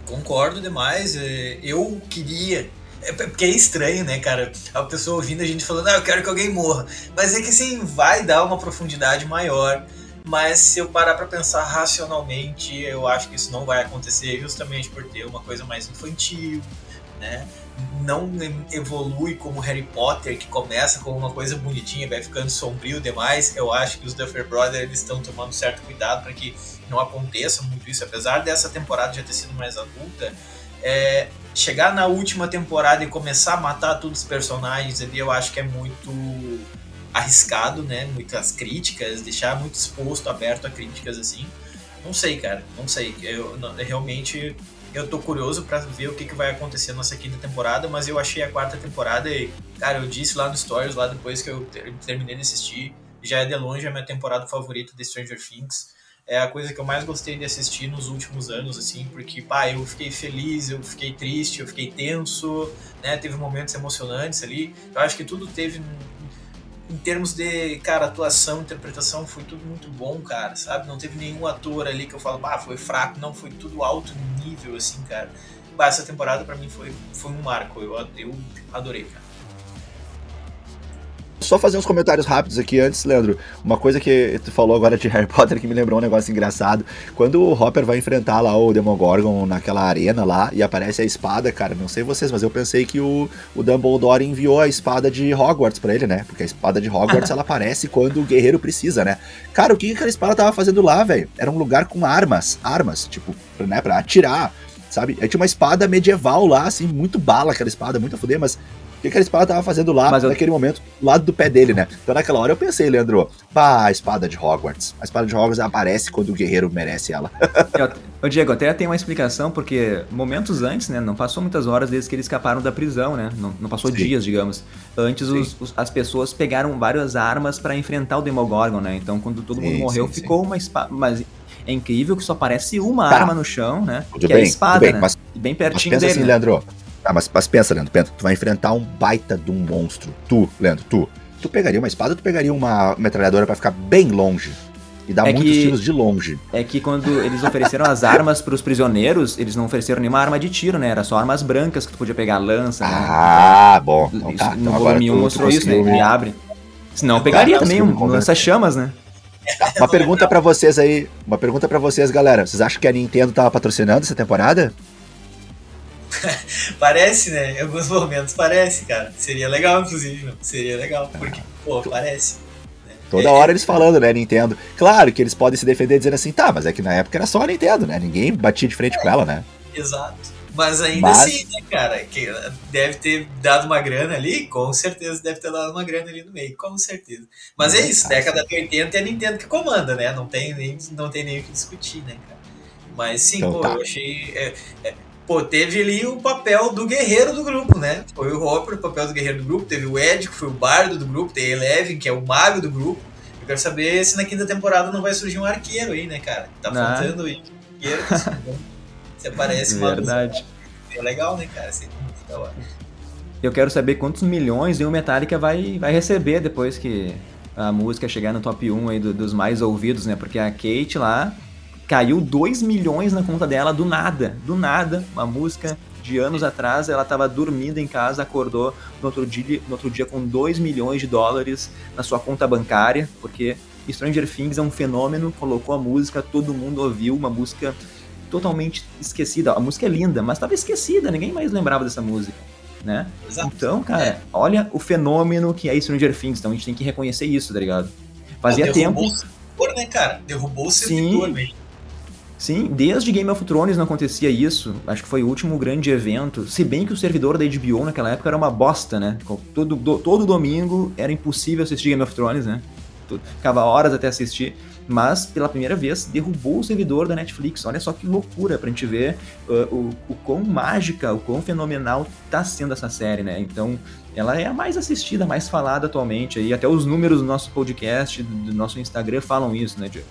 concordo demais. Eu queria... Porque é estranho, né, cara? A pessoa ouvindo a gente falando, eu quero que alguém morra. Mas é que sim, vai dar uma profundidade maior. Mas se eu parar pra pensar racionalmente, eu acho que isso não vai acontecer justamente por ter uma coisa mais infantil, né? Não evolui como Harry Potter, que começa com uma coisa bonitinha e vai ficando sombrio demais. Eu acho que os Duffer Brothers eles estão tomando certo cuidado para que não aconteça muito isso. Apesar dessa temporada já ter sido mais adulta, chegar na última temporada e começar a matar todos os personagens ali, eu acho que é muito arriscado, né? Muitas críticas, deixar muito exposto, aberto a críticas assim. Não sei, cara, não sei. Realmente eu tô curioso pra ver o que vai acontecer nessa quinta temporada, mas eu achei a quarta temporada e, cara, eu disse lá no Stories, lá depois que eu terminei de assistir, já é de longe a minha temporada favorita de Stranger Things. É a coisa que eu mais gostei de assistir nos últimos anos, assim, porque, eu fiquei feliz, eu fiquei triste, eu fiquei tenso, né, teve momentos emocionantes ali, eu acho que tudo teve, em termos de, cara, atuação, interpretação, foi tudo muito bom, cara, sabe, não teve nenhum ator ali que eu falo, foi fraco, não, foi tudo alto nível, assim, cara. Essa temporada pra mim foi um marco, eu adorei, cara.
Só fazer uns comentários rápidos aqui antes, Leandro. Uma coisa que tu falou agora de Harry Potter que me lembrou um negócio engraçado. Quando o Hopper vai enfrentar lá o Demogorgon naquela arena lá e aparece a espada, cara, não sei vocês, mas eu pensei que o Dumbledore enviou a espada de Hogwarts pra ele, né? Porque a espada de Hogwarts, ela aparece quando o guerreiro precisa, né? Cara, o que aquela espada tava fazendo lá, velho? Era um lugar com armas, tipo, né, pra atirar, sabe? Aí tinha uma espada medieval lá, assim, muito bala aquela espada, muito a fuder, mas O que aquela espada tava fazendo lá, naquele momento, do lado do pé dele, né? Então naquela hora eu pensei, Leandro, a espada de Hogwarts. A espada de Hogwarts aparece quando o guerreiro merece ela.
Ô Diego, até tem uma explicação, porque momentos antes, né, não passou muitas horas desde que eles escaparam da prisão, né? Não passou dias, digamos. Antes as pessoas pegaram várias armas pra enfrentar o Demogorgon, né? Então quando todo mundo morreu, ficou uma espada... Mas é incrível que só aparece uma arma no chão, né?
Tudo bem, é a espada, né?
Mas bem pertinho
pensa
dele,
assim,
né?
Leandro. Mas pensa, Leandro, tu vai enfrentar um baita de um monstro. Leandro, tu pegaria uma espada ou tu pegaria uma metralhadora pra ficar bem longe? E dar muitos tiros de longe.
É que quando eles ofereceram as armas pros prisioneiros, eles não ofereceram nenhuma arma de tiro, né? Era só armas brancas que tu podia pegar, lança, né?
Ah, bom. Então tá.
No volume 1 mostrou isso, né? Ele abre. Senão eu pegaria também um lança-chamas, né?
Uma pergunta pra vocês aí. Uma pergunta pra vocês, galera. Vocês acham que a Nintendo tava patrocinando essa temporada?
Parece, né? Em alguns momentos parece, cara. Seria legal, inclusive. Seria legal, porque, pô, parece.
Toda hora eles falando, né, Nintendo. Claro que eles podem se defender dizendo assim, tá, mas é que na época era só a Nintendo, né? Ninguém batia de frente com ela, né?
Exato. Mas ainda assim, né, cara, que deve ter dado uma grana ali, com certeza deve ter dado uma grana ali no meio, com certeza. Mas é isso, década de 80 é a Nintendo que comanda, né? Não tem nem o que discutir, né, cara? Mas sim, então, eu achei... Pô, teve ali o papel do guerreiro do grupo, né? Foi o Hopper, o papel do guerreiro do grupo. Teve o Ed, que foi o bardo do grupo. Tem a Eleven, que é o mago do grupo. Eu quero saber se na quinta temporada não vai surgir um arqueiro aí, né, cara? Tá faltando aí. Arqueiro, se aparece uma
verdade.
É legal, né, cara? Isso é muito da hora.
Eu quero saber quantos milhões o Metallica vai receber depois que a música chegar no top 1 aí dos mais ouvidos, né? Porque a Kate lá... Caiu 2 milhões na conta dela do nada, uma música de anos atrás, ela estava dormindo em casa, acordou no outro dia com 2 milhões de dólares na sua conta bancária, porque Stranger Things é um fenômeno, colocou a música, todo mundo ouviu, uma música totalmente esquecida, a música é linda, mas estava esquecida, ninguém mais lembrava dessa música, né?
Exato.
Então, cara, olha o fenômeno que é Stranger Things, então a gente tem que reconhecer isso, tá ligado? Fazia tempo...
Derrubou o servidor, né, cara? Derrubou o servidor, mesmo.
Sim, desde Game of Thrones não acontecia isso. Acho que foi o último grande evento. Se bem que o servidor da HBO naquela época era uma bosta, né? Todo domingo era impossível assistir Game of Thrones, né? Ficava horas até assistir. Mas, pela primeira vez, derrubou o servidor da Netflix. Olha só que loucura pra gente ver o quão mágica, o quão fenomenal tá sendo essa série, né? Então, ela é a mais assistida, a mais falada atualmente. E até os números do nosso podcast, do nosso Instagram falam isso, né, Diego?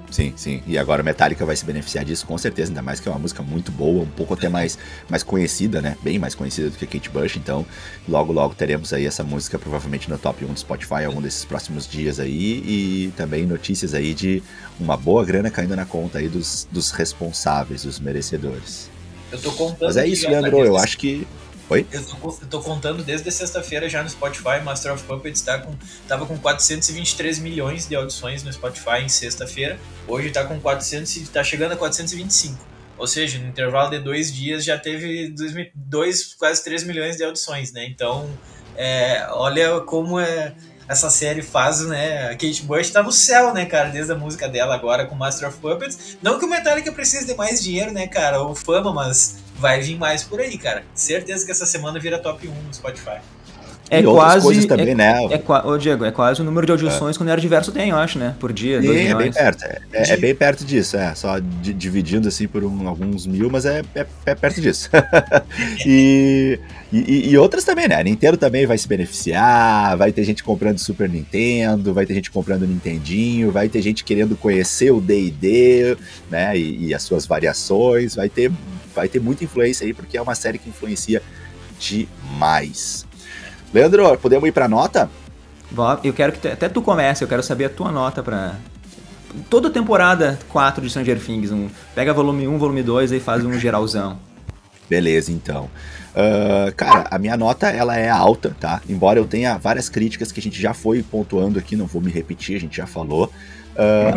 Sim. E agora o Metallica vai se beneficiar disso, com certeza, ainda mais que é uma música muito boa, um pouco até mais conhecida, né? Bem mais conhecida do que a Kate Bush, então logo teremos aí essa música provavelmente no top 1 do Spotify algum desses próximos dias aí, e também notícias aí de uma boa grana caindo na conta aí dos responsáveis, dos merecedores.
Eu tô contando.
Mas é isso, Leandro, eu acho que... Oi?
Eu tô contando desde sexta-feira já no Spotify. Master of Puppets tava com 423 milhões de audições no Spotify em sexta-feira. Hoje tá chegando a 425. Ou seja, no intervalo de 2 dias já teve quase 3 milhões de audições, né? Então, olha como essa série faz, né? A Kate Bush tá no céu, né, cara? Desde a música dela agora com Master of Puppets. Não que o Metallica precise de mais dinheiro, né, cara? Ou fama, mas vai vir mais por aí, cara. Certeza que essa semana vira top 1 no Spotify.
É
e
quase,
coisas também, né?
Ô, Diego, é quase o número de audições que o Nerdverso tem, eu acho, né? Por dia, 2 milhões.
É bem perto. É bem perto disso, só dividindo assim por alguns mil, mas é perto disso. e outras também, né? A Nintendo também vai se beneficiar, vai ter gente comprando Super Nintendo, vai ter gente comprando Nintendinho, vai ter gente querendo conhecer o D&D, né? E as suas variações, vai ter muita influência aí, porque é uma série que influencia demais. Leandro, podemos ir pra nota?
Eu quero que até tu comece, eu quero saber a tua nota pra... Toda temporada 4 de Stranger Things, pega volume 1, volume 2 e faz um geralzão.
Beleza, então. Cara, a minha nota, ela é alta, tá? Embora eu tenha várias críticas que a gente já foi pontuando aqui, não vou me repetir, a gente já falou.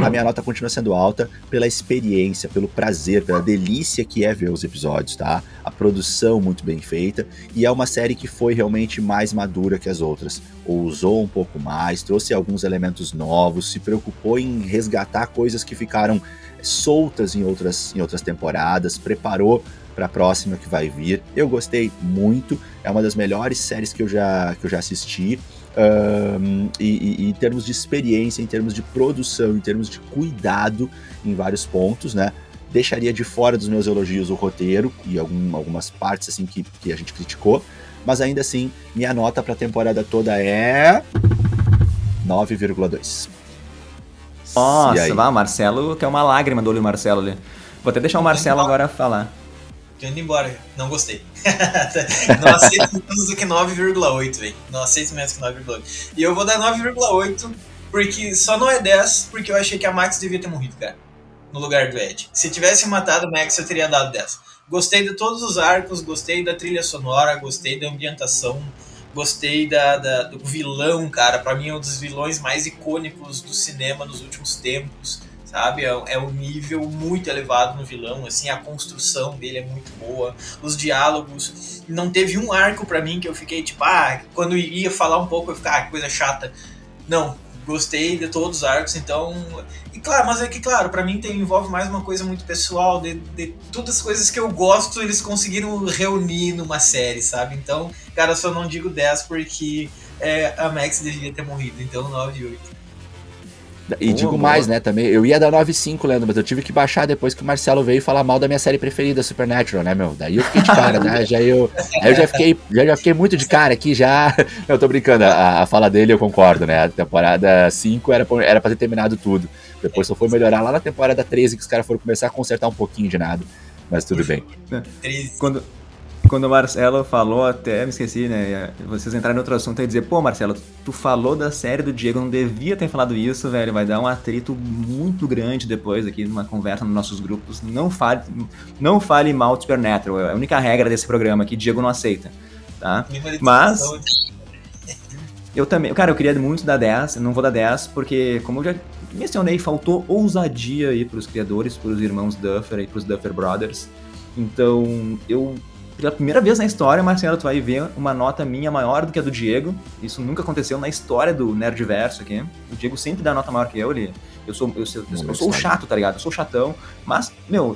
A minha nota continua sendo alta pela experiência, pelo prazer, pela delícia que é ver os episódios, tá? A produção muito bem feita, e é uma série que foi realmente mais madura que as outras. Ousou um pouco mais, trouxe alguns elementos novos, se preocupou em resgatar coisas que ficaram soltas em outras temporadas, preparou para a próxima que vai vir. Eu gostei muito, é uma das melhores séries que eu já assisti. E em termos de experiência, em termos de produção, em termos de cuidado em vários pontos, né? Deixaria de fora dos meus elogios o roteiro e algumas partes assim que a gente criticou, mas ainda assim, minha nota para a temporada toda é 9,2.
Nossa, vá, Marcelo, que é uma lágrima do olho do Marcelo ali. Vou até deixar o Marcelo agora falar.
Tô indo embora, não gostei. Não aceito menos do que 9,8, velho. Não aceito menos que 9,8. E eu vou dar 9,8, porque só não é 10, porque eu achei que a Max devia ter morrido, cara. No lugar do Ed. Se tivesse matado o Max, eu teria dado 10. Gostei de todos os arcos, gostei da trilha sonora, gostei da ambientação, gostei do vilão, cara. Pra mim é um dos vilões mais icônicos do cinema nos últimos tempos, sabe? É um nível muito elevado no vilão, assim, a construção dele é muito boa, os diálogos. Não teve um arco pra mim que eu fiquei tipo, quando ia falar um pouco eu ficava, que coisa chata. Não, gostei de todos os arcos, então... E claro, mas é que, claro, pra mim envolve mais uma coisa muito pessoal, de todas as coisas que eu gosto, eles conseguiram reunir numa série, sabe? Então, cara, eu só não digo 10 porque a Max devia ter morrido, então 9,8.
E digo mais, né, também, eu ia dar 9,5, Leandro, mas eu tive que baixar depois que o Marcelo veio falar mal da minha série preferida, Supernatural, né, meu? Daí eu fiquei de cara, né? Aí eu já fiquei muito de cara aqui, já... Eu tô brincando, a fala dele eu concordo, né? A temporada 5 era pra ter terminado tudo. Depois só foi melhorar lá na temporada 13, que os caras foram começar a consertar um pouquinho de nada. Mas tudo bem.
Quando o Marcelo falou, até me esqueci, né? Vocês entraram em outro assunto e dizer, pô, Marcelo, tu falou da série do Diego, não devia ter falado isso, velho. Vai dar um atrito muito grande depois aqui numa conversa nos nossos grupos. Não fale mal do Supernatural. É a única regra desse programa que Diego não aceita, tá? Mas eu também, cara, eu queria muito dar 10, eu não vou dar 10, porque, como eu já mencionei, faltou ousadia aí pros criadores, pros irmãos Duffer e pros Duffer Brothers. Então, pela primeira vez na história, Marcelo, tu vai ver uma nota minha maior do que a do Diego. Isso nunca aconteceu na história do Nerdverso aqui. O Diego sempre dá nota maior que eu. Eu sou o chato, tá ligado? Eu sou o chatão. Mas, meu,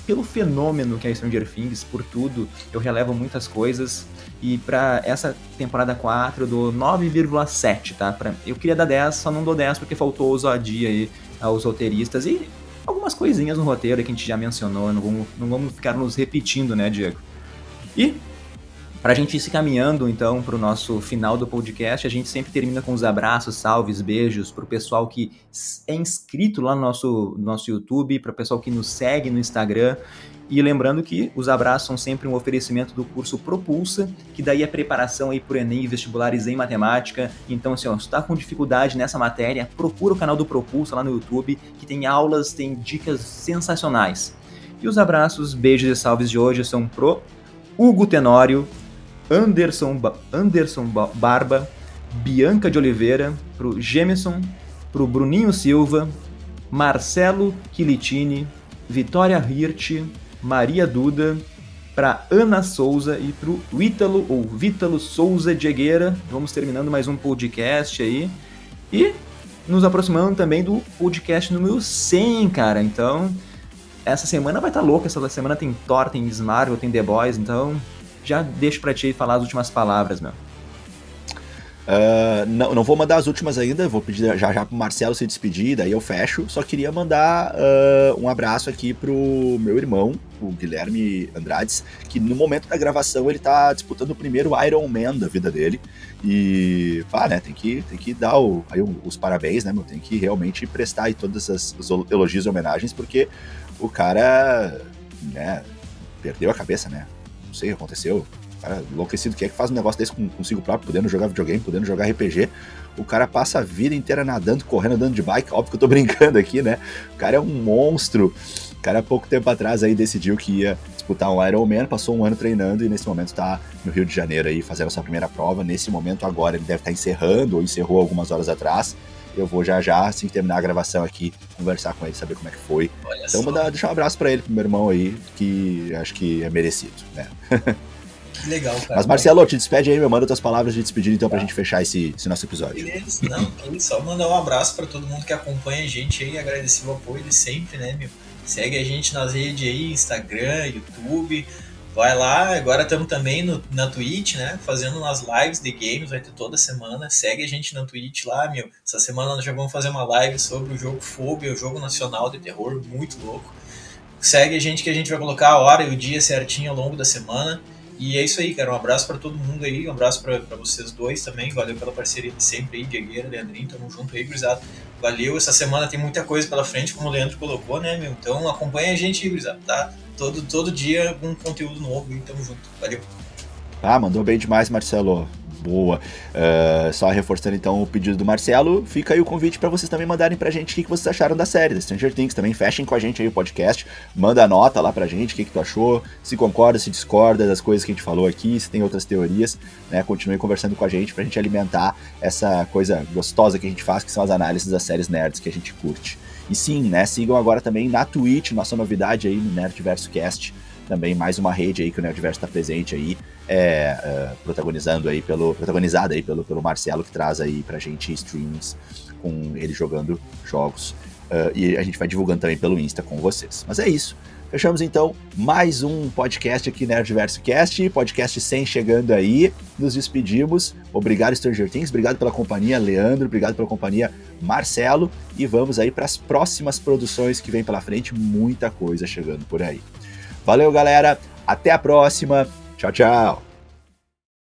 pelo fenômeno que é Stranger Things, por tudo, eu relevo muitas coisas. E pra essa temporada 4 eu dou 9,7, tá? Eu queria dar 10, só não dou 10 porque faltou ousadia aí aos roteiristas. E algumas coisinhas no roteiro que a gente já mencionou. Não vamos ficar nos repetindo, né, Diego? E, pra gente ir se caminhando, então, pro nosso final do podcast, a gente sempre termina com os abraços, salves, beijos pro pessoal que é inscrito lá no nosso YouTube, pro pessoal que nos segue no Instagram. E lembrando que os abraços são sempre um oferecimento do curso Propulsa, que daí é preparação aí pro Enem e vestibulares em matemática. Então, assim, se tu tá com dificuldade nessa matéria, procura o canal do Propulsa lá no YouTube, que tem aulas, tem dicas sensacionais. E os abraços, beijos e salves de hoje são pro Hugo Tenório, Anderson Barba, Bianca de Oliveira, pro Gemerson, pro Bruninho Silva, Marcelo Quilitini, Vitória Hirt, Maria Duda, pra Ana Souza e pro Vítalo Souza Diegueira. Vamos terminando mais um podcast aí. E nos aproximando também do podcast número 100, cara. Então, essa semana vai estar louca. Essa semana tem Thor, tem Miss Marvel, tem The Boys. Então, já deixo pra ti falar as últimas palavras, meu.
Não vou mandar as últimas ainda, vou pedir já pro Marcelo se despedir, daí eu fecho. Só queria mandar um abraço aqui pro meu irmão, o Guilherme Andrades, que no momento da gravação ele tá disputando o primeiro Iron Man da vida dele. E, né, tem que dar os parabéns, né, meu? Tem que realmente prestar aí todos os elogios e homenagens, porque o cara, né, perdeu a cabeça, né? Não sei o que aconteceu. Cara, enlouquecido, quem é que faz um negócio desse consigo próprio, podendo jogar videogame, podendo jogar RPG? O cara passa a vida inteira nadando, correndo, andando de bike. Óbvio que eu tô brincando aqui, né? O cara é um monstro. O cara, há pouco tempo atrás, aí decidiu que ia disputar um Iron Man, passou um ano treinando e nesse momento tá no Rio de Janeiro aí, fazendo a sua primeira prova. Nesse momento agora ele deve estar encerrando, ou encerrou algumas horas atrás. Eu vou já, assim que terminar a gravação aqui, conversar com ele, saber como é que foi. Olha, então, deixar um abraço pra ele, pro meu irmão aí, que acho que é merecido, né?
Que legal, cara.
Mas, Marcelo, te despede aí, meu. Manda tuas palavras de despedida, então, pra gente fechar esse nosso episódio.
Beleza, não, só mandar um abraço pra todo mundo que acompanha a gente aí, agradecer o apoio de sempre, né, meu? Segue a gente nas redes aí, Instagram, YouTube. Vai lá, agora estamos também na Twitch, né? Fazendo umas lives de games, vai ter toda semana. Segue a gente na Twitch lá, meu. Essa semana nós já vamos fazer uma live sobre o jogo Phobia, o jogo nacional de terror, muito louco. Segue a gente que a gente vai colocar a hora e o dia certinho ao longo da semana. E é isso aí, cara. Um abraço pra todo mundo aí, um abraço pra vocês dois também. Valeu pela parceria de sempre aí, Diegueira, Leandrinho. Tamo junto aí, gurizada. Valeu. Essa semana tem muita coisa pela frente, como o Leandro colocou, né, meu? Então acompanha a gente aí, gurizada, tá? Todo dia um conteúdo novo e tamo junto. Valeu.
Ah, mandou bem demais, Marcelo. Boa. Só reforçando então o pedido do Marcelo, fica aí o convite para vocês também mandarem pra gente o que vocês acharam da série, da Stranger Things. Também fechem com a gente aí o podcast, manda a nota lá pra gente, o que tu achou, se concorda, se discorda das coisas que a gente falou aqui, se tem outras teorias, né? Continue conversando com a gente pra gente alimentar essa coisa gostosa que a gente faz, que são as análises das séries nerds que a gente curte. E sim, né, sigam agora também na Twitch, nossa novidade aí no Nerdverso Cast, também mais uma rede aí que o Nerdverso está presente aí, protagonizada aí pelo Marcelo, que traz aí pra gente streams com ele jogando jogos, e a gente vai divulgando também pelo Insta com vocês. Mas é isso. Fechamos então mais um podcast aqui, Nerdverso Cast, podcast 100 chegando aí, nos despedimos, obrigado Stranger Things, obrigado pela companhia Leandro, obrigado pela companhia Marcelo, e vamos aí para as próximas produções que vem pela frente, muita coisa chegando por aí. Valeu galera, até a próxima, tchau, tchau!